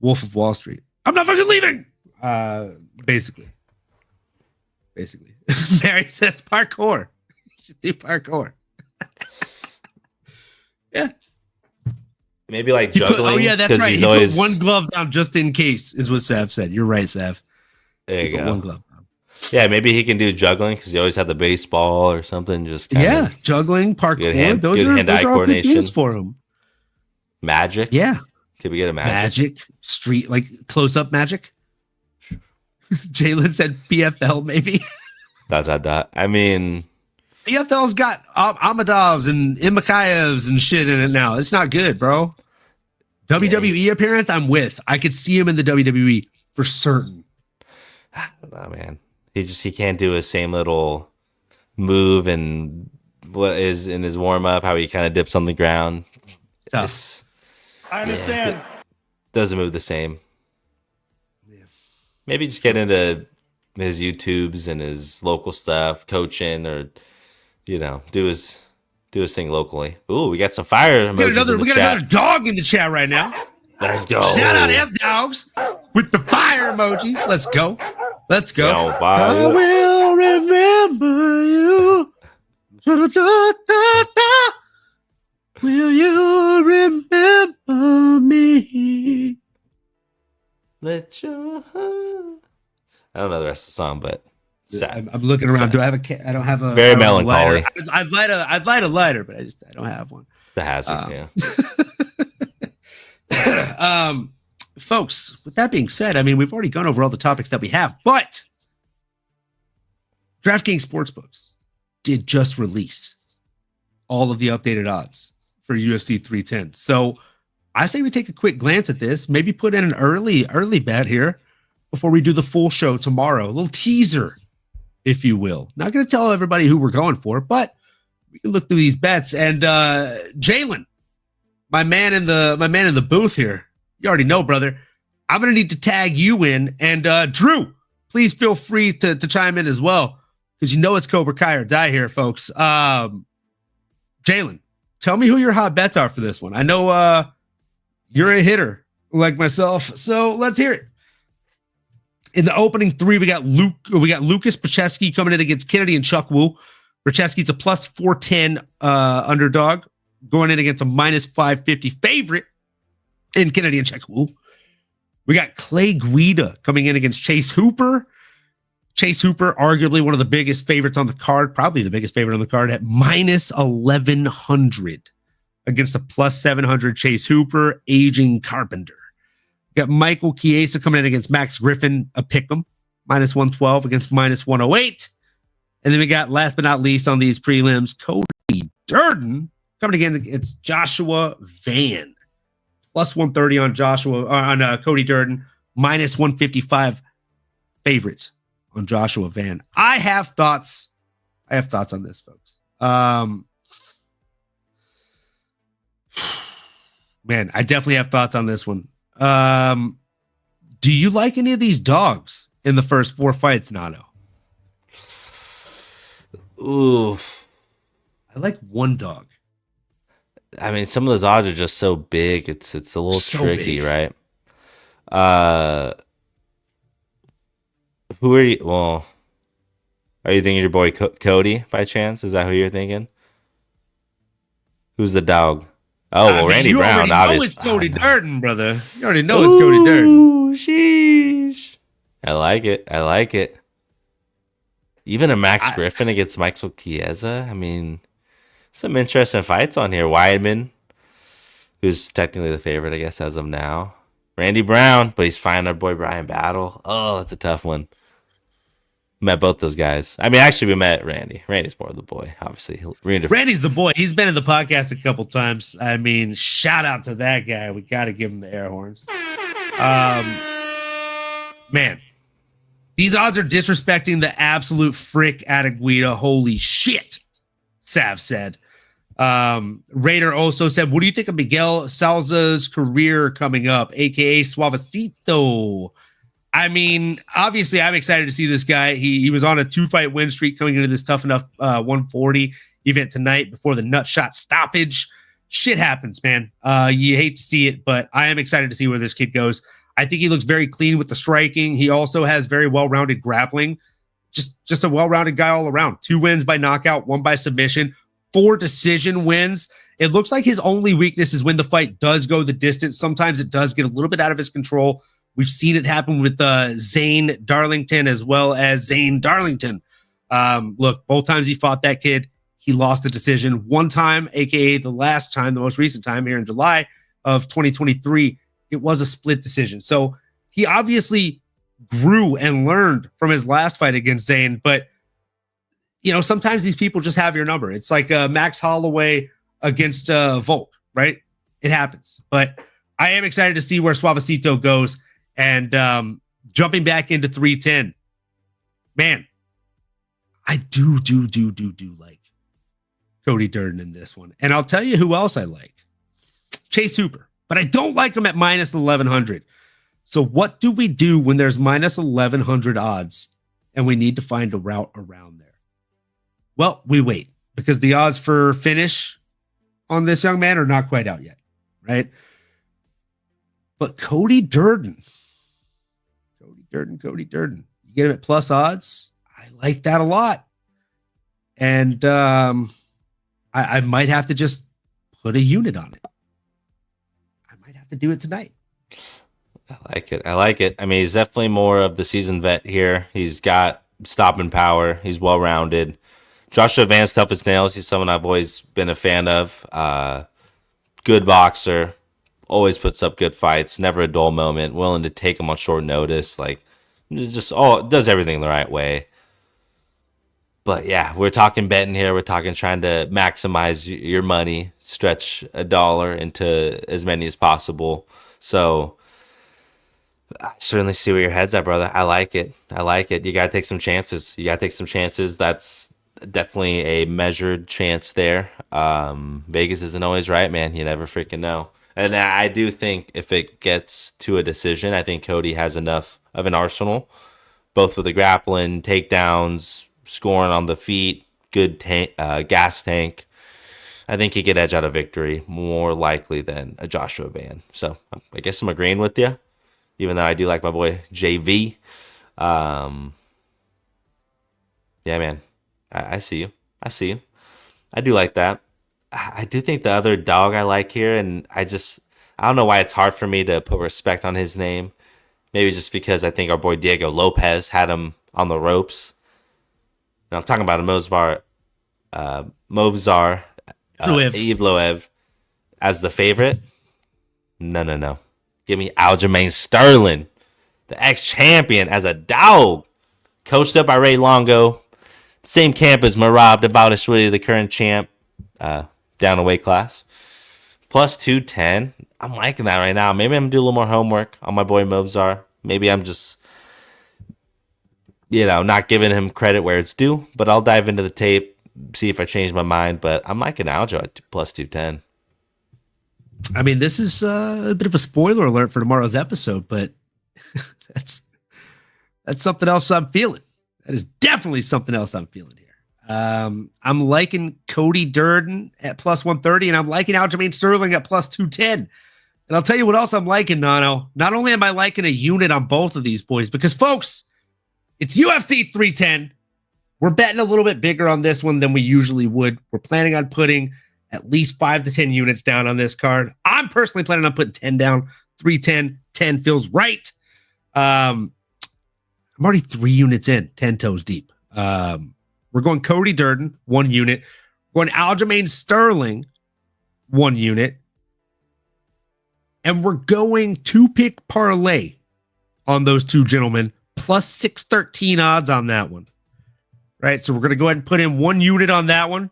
B: Wolf of Wall Street. I'm not fucking leaving. Basically. Mary says parkour. You should do parkour. Yeah.
C: Maybe like juggling.
B: Oh yeah, that's right. He
C: always...
B: put one glove down just in case, is what Sav said. You're right, Sav.
C: There you go.
B: One glove down.
C: Yeah, maybe he can do juggling because he always had the baseball or something. Just
B: juggling, parkour. Those are all good things for him.
C: Magic.
B: Yeah.
C: Could we get a magic?
B: Street, like close up magic. Jalen said PFL maybe. ...
C: I mean,
B: PFL's got Amadovs and Imakayevs and shit in it now. It's not good, bro. WWE appearance, I'm with. I could see him in the WWE for certain.
C: I don't know, man. He can't do his same little move and what is in his warm up, how he kind of dips on the ground.
B: Tough.
D: I understand.
C: Doesn't move the same. Maybe just get into his YouTubes and his local stuff, coaching, or do his thing locally. Ooh, we got some fire emojis
B: We got another dog in the chat right now.
C: Let's go.
B: Shout out S Dogs with the fire emojis. Let's go.
C: Yo,
B: I will remember you. Will you remember me?
C: Let your heart. I don't know the rest of the song, but sad.
B: I'm looking around. Do I have a? I don't have a.
C: Very melancholy.
B: I'd light a lighter, but I don't have one.
C: It's a hazard.
B: Folks, with that being said, I mean, we've already gone over all the topics that we have, but DraftKings Sportsbooks did just release all of the updated odds for UFC 310. So I say we take a quick glance at this, maybe put in an early bet here before we do the full show tomorrow. A little teaser, if you will. Not going to tell everybody who we're going for, but we can look through these bets. And Jalen, my man in the booth here, you already know, brother. I'm going to need to tag you in. And Drew, please feel free to chime in as well, because it's Cobra Kai or die here, folks. Jalen, tell me who your hot bets are for this one. I know you're a hitter like myself, so let's hear it. In the opening three, we got Lucas Brzezinski coming in against Kennedy and Chuck Wu. Brzezinski's a plus 410 underdog, going in against a minus 550 favorite in Kennedy and Chuck Wu. We got Clay Guida coming in against Chase Hooper. Chase Hooper, arguably one of the biggest favorites on the card, probably the biggest favorite on the card, at minus 1,100 against a plus 700 Chase Hooper, aging Carpenter. We got Michael Chiesa coming in against Max Griffin, a pick'em, minus 112 against minus 108. And then we got, last but not least on these prelims, Cody Durden coming again against Joshua Van, plus 130 on Cody Durden, minus 155 favorites on Joshua Van. I have thoughts on this, folks. Man, I definitely have thoughts on this one. Do you like any of these dogs in the first four fights, Nato?
C: Oof.
B: I like one dog.
C: I mean, some of those odds are just so big. It's a little
B: So
C: tricky,
B: big.
C: right? Who are you? Well, are you thinking your boy Cody by chance? Is that who you're thinking? Who's the dog? Oh, well, Randy Brown, obviously.
B: You it's Cody Durden, brother. You already know it's Cody Durden.
C: Ooh, sheesh. I like it. Even a Max Griffin against Michael Chiesa. I mean, some interesting fights on here. Weidman, who's technically the favorite, I guess, as of now. Randy Brown, but he's fighting our boy Brian Battle. Oh, that's a tough one. Met both those guys. I mean, actually, we met Randy. Randy's more of the boy, obviously.
B: Randy's the boy. He's been in the podcast a couple times. I mean, shout out to that guy. We got to give him the air horns. Man, these odds are disrespecting the absolute frick out of Guida. Holy shit, Sav said. Raider also said, what do you think of Miguel Salza's career coming up, a.k.a. Suavecito? I mean, obviously, I'm excited to see this guy. He was on a 2-fight win streak coming into this Tough Enough 140 event tonight before the nut shot stoppage. Shit happens, man. You hate to see it, but I am excited to see where this kid goes. I think he looks very clean with the striking. He also has very well-rounded grappling. Just a well-rounded guy all around. 2 wins by knockout, 1 by submission, 4 decision wins. It looks like his only weakness is when the fight does go the distance. Sometimes it does get a little bit out of his control. We've seen it happen with Zane Darlington as well as Zane Darlington. Look, both times he fought that kid, he lost the decision. One time, a.k.a. the last time, the most recent time here in July of 2023, it was a split decision. So he obviously grew and learned from his last fight against Zane. But, sometimes these people just have your number. It's like Max Holloway against Volk, right? It happens. But I am excited to see where Suavecito goes. And jumping back into 310, man, I do like Cody Durden in this one. And I'll tell you who else I like. Chase Hooper, but I don't like them at minus 1100. So what do we do when there's minus 1100 odds and we need to find a route around there? Well, we wait because the odds for finish on this young man are not quite out yet, right? But Cody Durden. You get him at plus odds. I like that a lot. And I might have to just put a unit on it. I might have to do it tonight.
C: I like it. I mean, he's definitely more of the seasoned vet here. He's got stopping power. He's well-rounded. Joshua Van's tough as nails. He's someone I've always been a fan of. Good boxer. Always puts up good fights. Never a dull moment. Willing to take him on short notice. Like, just does everything the right way. But yeah, we're talking betting here. We're talking trying to maximize your money, stretch a dollar into as many as possible. So I certainly see where your head's at, brother. I like it. You got to take some chances. That's definitely a measured chance there. Vegas isn't always right, man. You never freaking know. And I do think if it gets to a decision, I think Cody has enough of an arsenal, both with the grappling, takedowns, scoring on the feet, good gas tank. I think he could edge out a victory more likely than a Joshua Van. So I guess I'm agreeing with you, even though I do like my boy JV. Yeah, man. I see you. I do like that. I do think the other dog I like here, and I don't know why it's hard for me to put respect on his name. Maybe just because I think our boy Diego Lopez had him on the ropes. And I'm talking about a Movzar Evloev as the favorite. No. Give me Aljamain Sterling, the ex-champion, as a dog. Coached up by Ray Longo. Same camp as Merab Davutashvili, the current champ, down a weight class. Plus 210. I'm liking that right now. Maybe I'm going to do a little more homework on my boy Movzar. Maybe I'm just, not giving him credit where it's due. But I'll dive into the tape, see if I change my mind. But I'm liking Aljo at plus 210.
B: I mean, this is a bit of a spoiler alert for tomorrow's episode, but that's something else I'm feeling. That is definitely something else I'm feeling here. I'm liking Cody Durden at plus 130, and I'm liking Aljamain Sterling at plus 210. And I'll tell you what else I'm liking, Nano. Not only am I liking a unit on both of these boys, because, folks, it's UFC 310. We're betting a little bit bigger on this one than we usually would. We're planning on putting at least 5 to 10 units down on this card. I'm personally planning on putting 10 down. 310, 10 feels right. I'm already 3 units in, 10 toes deep. We're going Cody Durden, 1 unit. We're going Aljamain Sterling, 1 unit. And we're going 2-pick parlay on those 2 gentlemen, plus 613 odds on that one. Right, so we're going to go ahead and put in 1 unit on that one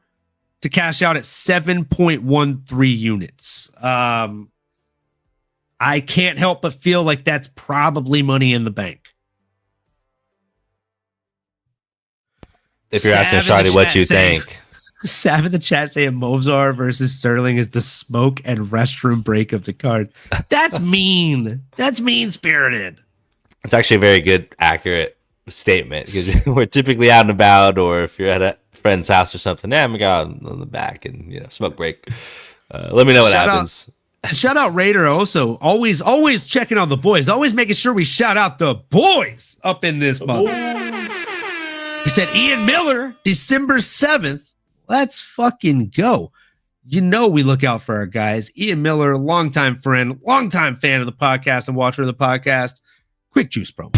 B: to cash out at 7.13 units. I can't help but feel like that's probably money in the bank.
C: If you're asking Shawty what you think.
B: Sav in the chat saying Movzar versus Sterling is the smoke and restroom break of the card. That's mean. That's mean-spirited.
C: It's actually a very good, accurate statement because we're typically out and about, or if you're at a friend's house or something, I'm going to go out on the back and, smoke break. Let me know what happens.
B: Shout out Raider also. Always checking on the boys. Always making sure we shout out the boys up in this month. He said, Ian Miller, December 7th. Let's fucking go. We look out for our guys. Ian Miller, longtime friend, longtime fan of the podcast and watcher of the podcast. Quick juice promo.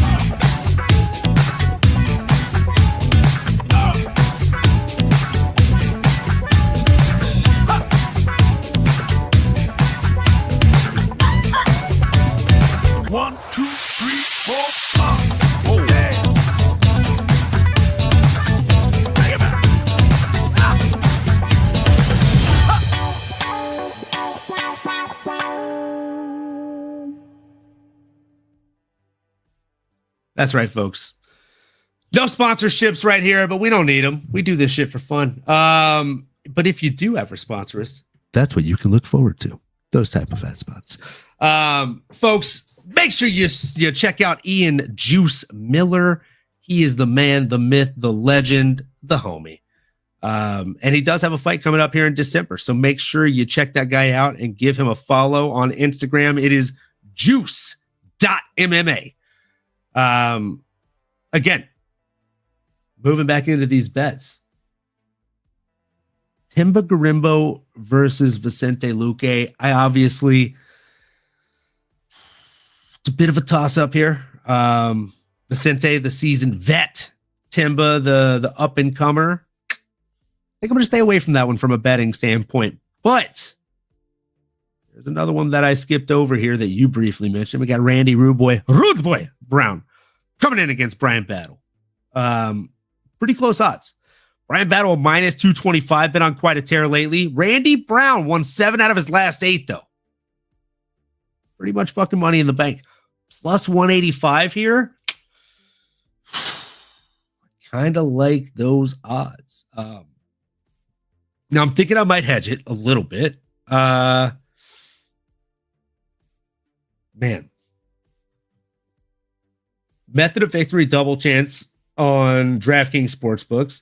D: One, two, three, four, five. Oh, yeah. Take it back.
B: That's right, folks. No sponsorships right here, but we don't need them. We do this shit for fun. But if you do ever sponsor us, that's what you can look forward to. those type of fat spots. Folks, make sure you check out Ian Juice Miller. He is the man, the myth, the legend, the homie. And he does have a fight coming up here in December. So make sure you check that guy out and give him a follow on Instagram. It is juice.mma. Again, moving back into these bets. Timba Garimbo versus Vicente Luque. It's a bit of a toss-up here. Vicente, the seasoned vet. Timba, the up-and-comer. I think I'm going to stay away from that one from a betting standpoint. But there's another one that I skipped over here that you briefly mentioned. We got Randy Rude Boy Brown coming in against Brian Battle. Pretty close odds. Brian Battle minus 225, been on quite a tear lately. Randy Brown won 7 out of his last 8, though. Pretty much fucking money in the bank. Plus 185 here. Kind of like those odds. Now I'm thinking I might hedge it a little bit. Man. Method of victory double chance on DraftKings Sportsbooks.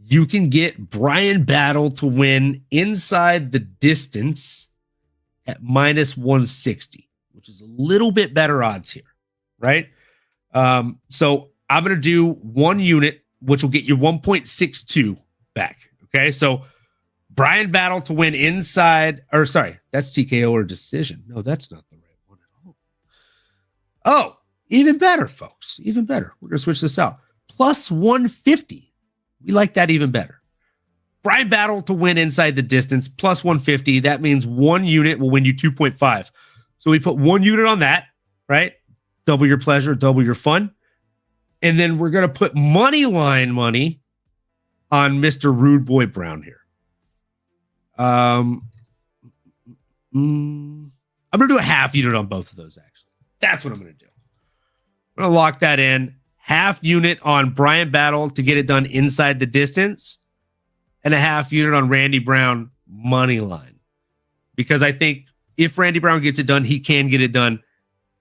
B: You can get Brian Battle to win inside the distance at minus 160, which is a little bit better odds here, right? So I'm going to do 1 unit, which will get you 1.62 back. Okay, so Brian Battle to win inside, or sorry, that's TKO or decision. No, that's not the right one at all. Oh, even better, folks. Even better. We're going to switch this out. Plus 150. We like that even better. Brian Battle to win inside the distance, plus 150. That means 1 unit will win you 2.5. So we put 1 unit on that, right? Double your pleasure, double your fun. And then we're going to put money line money on Mr. Rude Boy Brown here. I'm going to do a half unit on both of those, actually. That's what I'm going to do. I'm going to lock that in. Half unit on Brian Battle to get it done inside the distance, and a half unit on Randy Brown money line. Because I think if Randy Brown gets it done, he can get it done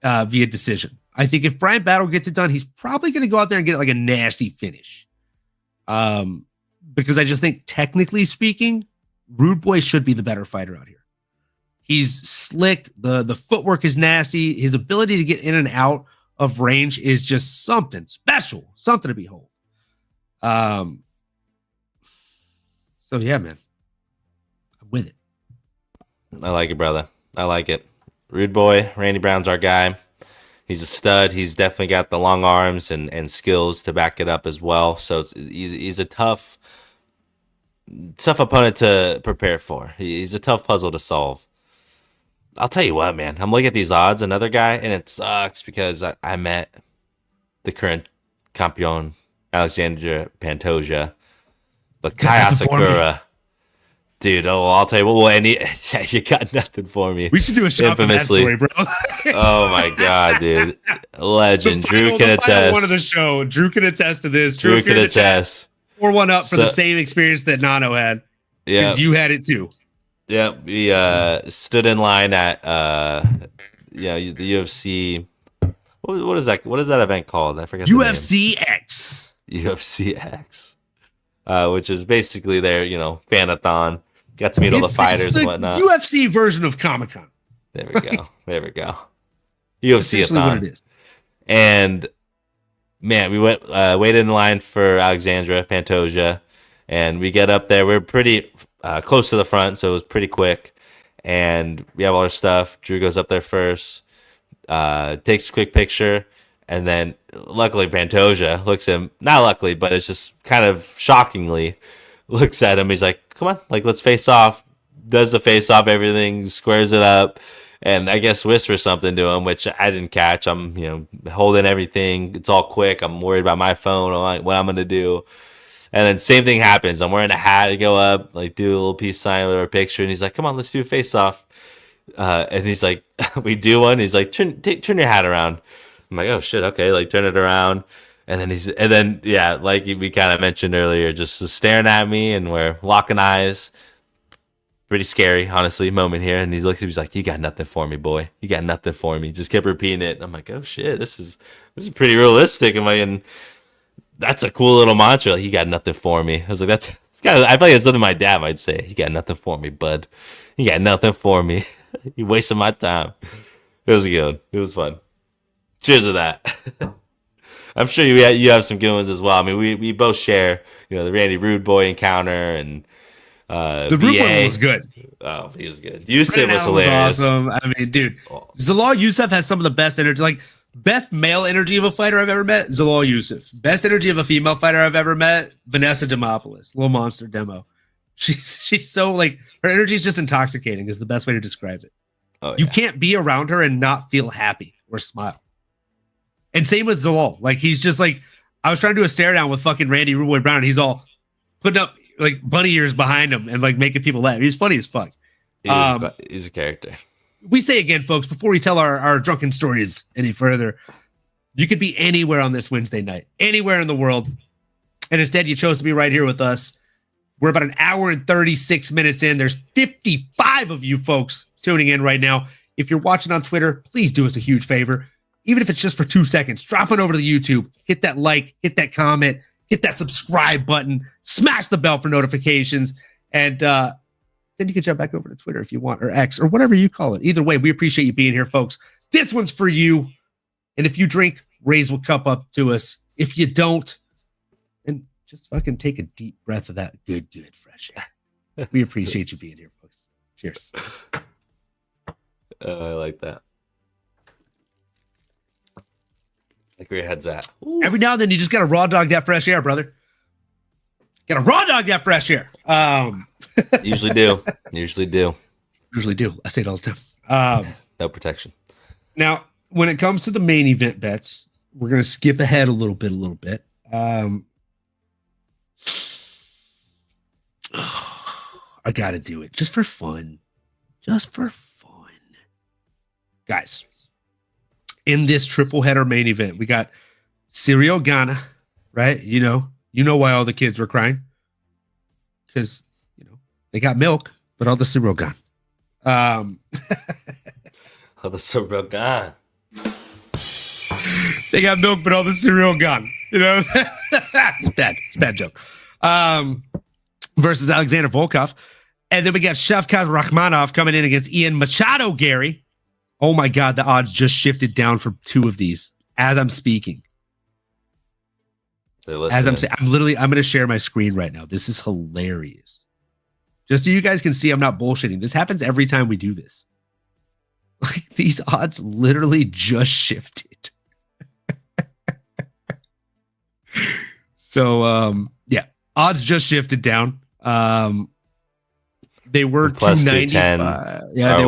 B: via decision. I think if Brian Battle gets it done, he's probably going to go out there and get like a nasty finish. Because I just think, technically speaking, Rude Boy should be the better fighter out here. He's slick. The footwork is nasty. His ability to get in and out of range is just something special, something to behold. So yeah, man, I'm with it.
C: I like it, brother. I like it. Rude Boy, Randy Brown's our guy. He's a stud. He's definitely got the long arms and skills to back it up as well. So he's a tough opponent to prepare for. He's a tough puzzle to solve. I'll tell you what, man. I'm looking at these odds, another guy, and it sucks because I met the current campeon, Alexander Pantoja. But Kai Asakura, dude, I'll tell you what, Andy, you got nothing for me.
B: We should do a shot infamously, for that story, bro.
C: Oh, my God, dude. Legend. Drew can attest.
B: One of the show. Drew can attest to this.
C: Drew can attest.
B: Pour one up for the same experience that Nano had. Yeah. Because you had it, too.
C: Yeah, we stood in line at the UFC. What is that? What is that event called? I forget.
B: UFC X.
C: UFC X, which is basically their fanathon. Got to meet all the fighters and whatnot.
B: UFC version of Comic-Con.
C: There we go. There we go. UFC-a-thon. What it is. And man, we went waited in line for Alexandra Pantoja, and we get up there. We're pretty close to the front, so it was pretty quick. And we have all our stuff. Drew goes up there first, takes a quick picture, and then luckily Pantoja looks at him. Not luckily, but it's just kind of shockingly looks at him. He's like, "Come on, let's face off." Does the face off, everything, squares it up, and I guess whispers something to him, which I didn't catch. I'm holding everything. It's all quick. I'm worried about my phone. I'm like, what I'm gonna do. And then same thing happens. I'm wearing a hat to go up, do a little peace sign or a picture, and he's like, "Come on, let's do a face off." And he's like, "We do one." He's like, "Turn your hat around." I'm like, "Oh shit, okay." Turn it around, and then like we kind of mentioned earlier, just staring at me, and we're locking eyes. Pretty scary, honestly, moment here. And he looks at me, he's like, "You got nothing for me, boy. You got nothing for me." Just kept repeating it. And I'm like, "Oh shit, this is pretty realistic." That's a cool little mantra. Like, "You got nothing for me." I was like, it's kind of, I feel like it's something my dad might say. "You got nothing for me, bud. You got nothing for me. You wasting my time." It was good. It was fun. Cheers to that. I'm sure you have some good ones as well. I mean, we both share, the Randy Rude Boy encounter and
B: the Rude one was good.
C: Oh, he was good. Yusuf was hilarious.
B: Awesome. I mean, dude, Zalal Yusuf has some of the best energy, like best male energy of a fighter I've ever met. Zalal Yusuf. Best energy of a female fighter I've ever met. Vanessa Demopoulos, Little Monster Demo. She's so like her energy is just intoxicating. Is the best way to describe it.
C: Oh, yeah.
B: You can't be around her and not feel happy or smile. And same with Zalal. Like he's just like I was trying to do a stare down with fucking Randy Rude Boy Brown. And he's all putting up like bunny ears behind him and like making people laugh. He's funny as fuck.
C: He's a character.
B: We say again, folks, before we tell our drunken stories any further, you could be anywhere on this Wednesday night, anywhere in the world. And instead you chose to be right here with us. We're about an hour and 36 minutes in. There's 55 of you folks tuning in right now. If you're watching on Twitter, please do us a huge favor. Even if it's just for 2 seconds, drop it over to the YouTube, hit that like, hit that comment, hit that subscribe button, smash the bell for notifications, and then you can jump back over to Twitter if you want, or X, or whatever you call it. Either way, we appreciate you being here, folks. This one's for you. And if you drink, raise a cup up to us. If you don't, then just fucking take a deep breath of that good fresh air. We appreciate you being here, folks. Cheers.
C: I like that. Like where your head's at. Ooh.
B: Every now and then you just got to raw dog that fresh air, brother. Got to raw dog that fresh air.
C: Usually do. Usually do.
B: I say it all the time.
C: No protection.
B: Now, when it comes to the main event bets, we're going to skip ahead a little bit. I got to do it just for fun. Guys, in this triple header main event, we got Ciryl Gane, right? You know why all the kids were crying. Because, they got milk, but all the cereal gone.
C: All the cereal gone.
B: They got milk, but all the cereal gone. It's bad. It's a bad joke. Versus Alexander Volkov. And then we got Shavkat Rakhmonov coming in against Ian Machado Gary. Oh my God, the odds just shifted down for 2 of these as I'm speaking. As I'm going to share my screen right now. This is hilarious. Just so you guys can see, I'm not bullshitting. This happens every time we do this. Like these odds literally just shifted. So, yeah, odds just shifted down. They were
C: plus
B: 295. Yeah, they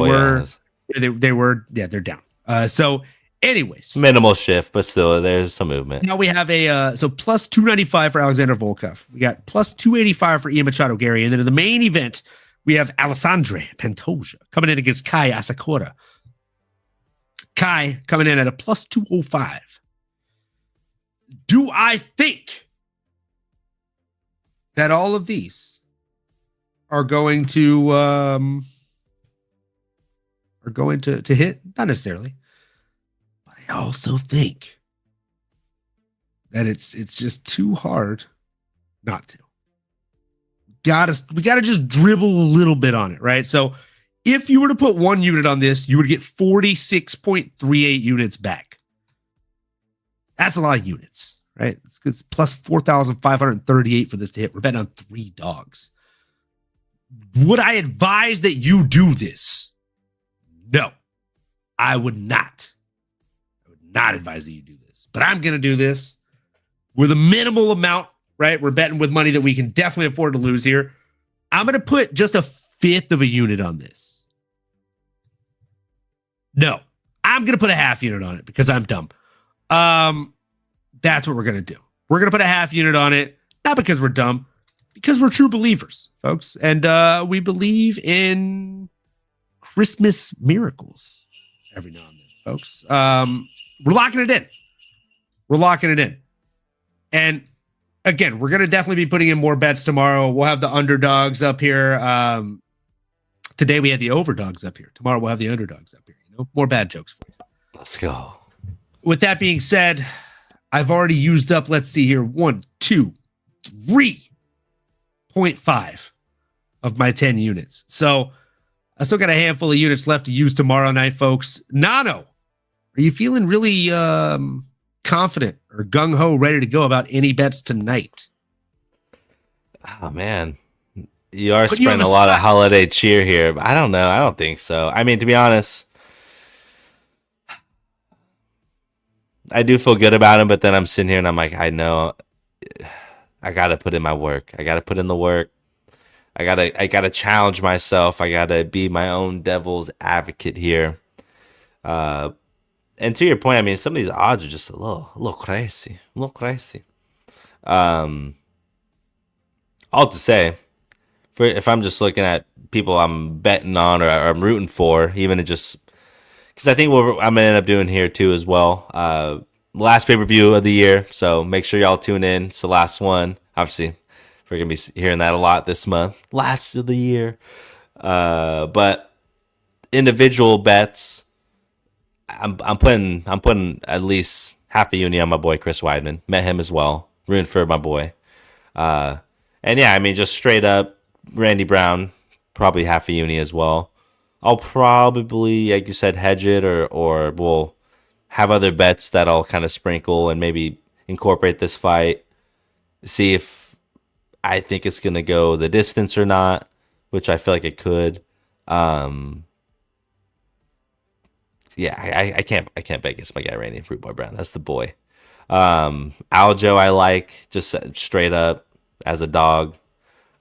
B: were. Yeah, they're down. So, anyways,
C: minimal shift, but still, there's some movement.
B: Now we have a plus 295 for Alexander Volkov. We got plus 285 for Ian Machado Gary, and then in the main event, we have Alessandre Pantoja coming in against Kai Asakura. Kai coming in at a plus 205. Do I think that all of these are going to hit? Not necessarily. But I also think that it's just too hard not to. We gotta just dribble a little bit on it, right? So if you were to put 1 unit on this, you would get 46.38 units back. That's a lot of units, right? It's plus 4,538 for this to hit. We're betting on 3 dogs. Would I advise that you do this? No, I would not. I would not advise that you do this. But I'm going to do this with a minimal amount, right? We're betting with money that we can definitely afford to lose here. I'm going to put just a 1/5 of a unit on this. No, I'm going to put a 1/2 unit on it because I'm dumb. That's what we're going to do. We're going to put a 1/2 unit on it, not because we're dumb, because we're true believers, folks. And we believe in Christmas miracles every now and then, folks. We're locking it in. We're locking it in. And again, we're going to definitely be putting in more bets tomorrow. We'll have the underdogs up here. today we had the overdogs up here. Tomorrow we'll have the underdogs up here. More bad jokes for you.
C: Let's go.
B: With that being said, I've already used up, let's see here, 1, 2, 3.5 of my 10 units. So I still got a handful of units left to use tomorrow night, folks. Nano, are you feeling really confident or gung-ho ready to go about any bets tonight?
C: Oh, man. You are spreading a lot of holiday cheer here, but I don't know. I don't think so. I mean, to be honest, I do feel good about him, but then I'm sitting here and I'm like, I know I got to put in my work. I got to put in the work. I gotta challenge myself. I gotta be my own devil's advocate here. And to your point, I mean, some of these odds are just a little crazy, All to say, if I'm just looking at people I'm betting on or I'm rooting for, even just because I think what I'm gonna end up doing here too as well. Last pay-per-view of the year, so make sure y'all tune in. It's the last one, obviously. We're gonna be hearing that a lot this month, last of the year. But individual bets, I'm putting at least half a uni on my boy Chris Weidman. Met him as well, rooting for my boy. And yeah, I mean, just straight up, Randy Brown, probably half a uni as well. I'll probably, like you said, hedge it or we'll have other bets that I'll kind of sprinkle and maybe incorporate this fight. See if I think it's going to go the distance or not, which I feel like it could. Yeah, I can't bet against my guy Randy Fruit Boy Brown. That's the boy. Aljo I like just straight up as a dog.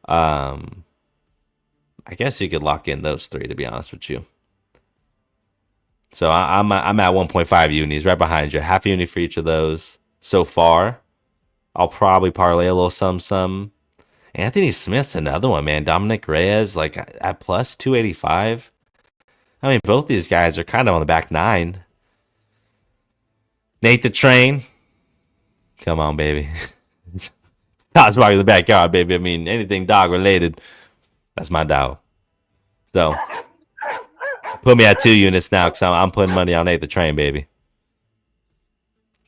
C: I guess you could lock in those three, to be honest with you. So I'm at 1.5 unis right behind you. Half a uni for each of those so far. I'll probably parlay a little some. Anthony Smith's another one, man. Dominic Reyes, like at plus 285. I mean, both these guys are kind of on the back nine. Nate the Train. Come on, baby. Dog's walking in the backyard, baby. I mean, anything dog related, that's my dog. So, put me at 2 units now because I'm putting money on Nate the Train, baby.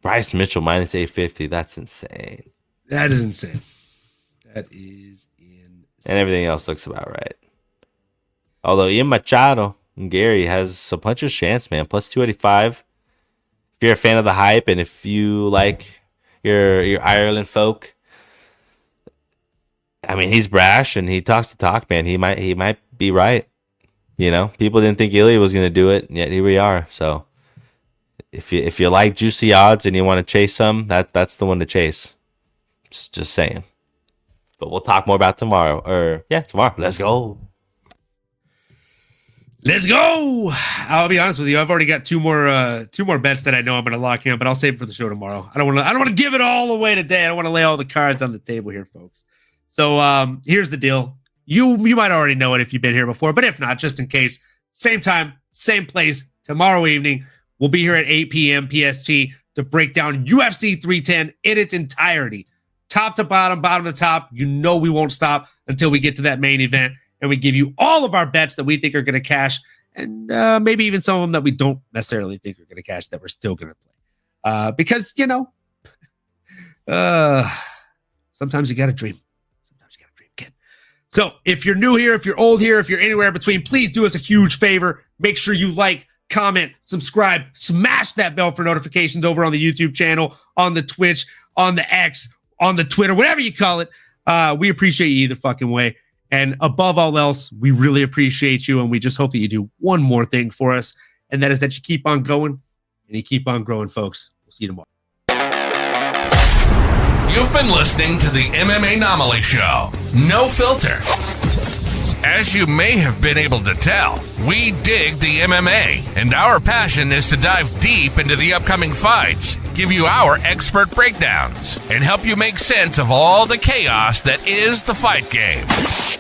C: Bryce Mitchell minus 850. That's insane.
B: That is insane. That is insane.
C: And everything else looks about right. Although Ian Machado and Gary has a puncher's chance, man. Plus 285. If you're a fan of the hype and if you like your Ireland folk, I mean, he's brash and he talks the talk, man. He might be right. You know, people didn't think Lilia was going to do it, and yet here we are. So if you like juicy odds and you want to chase some, that's the one to chase. Just saying. But we'll talk more about tomorrow. Tomorrow. Let's go.
B: Let's go. I'll be honest with you. I've already got two more bets that I know I'm going to lock in, but I'll save it for the show tomorrow. I don't want to give it all away today. I don't want to lay all the cards on the table here, folks. So here's the deal. You might already know it if you've been here before, but if not, just in case, same time, same place, tomorrow evening. We'll be here at 8 p.m. PST to break down UFC 310 in its entirety. Top to bottom, bottom to top. You know we won't stop until we get to that main event, and we give you all of our bets that we think are going to cash, and maybe even some of them that we don't necessarily think are going to cash that we're still going to play. Because, you know, sometimes you got to dream. So if you're new here, if you're old here, if you're anywhere in between, please do us a huge favor. Make sure you like, comment, subscribe, smash that bell for notifications over on the YouTube channel, on the Twitch, on the X, on the Twitter, whatever you call it. We appreciate you either fucking way. And above all else, we really appreciate you. And we just hope that you do one more thing for us. And that is that you keep on going and you keep on growing, folks. We'll see you tomorrow.
A: You've been listening to the MMAnomaly Show. No filter. As you may have been able to tell, we dig the MMA, and our passion is to dive deep into the upcoming fights, give you our expert breakdowns, and help you make sense of all the chaos that is the fight game.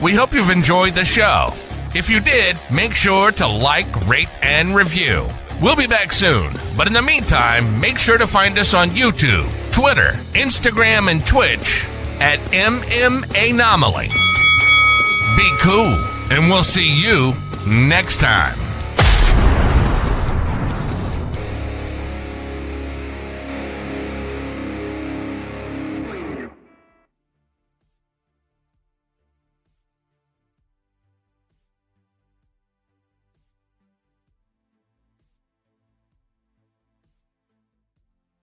A: We hope you've enjoyed the show. If you did, make sure to like, rate, and review. We'll be back soon, but in the meantime, make sure to find us on YouTube, Twitter, Instagram, and Twitch at MMAnomaly. Be cool, and we'll see you next time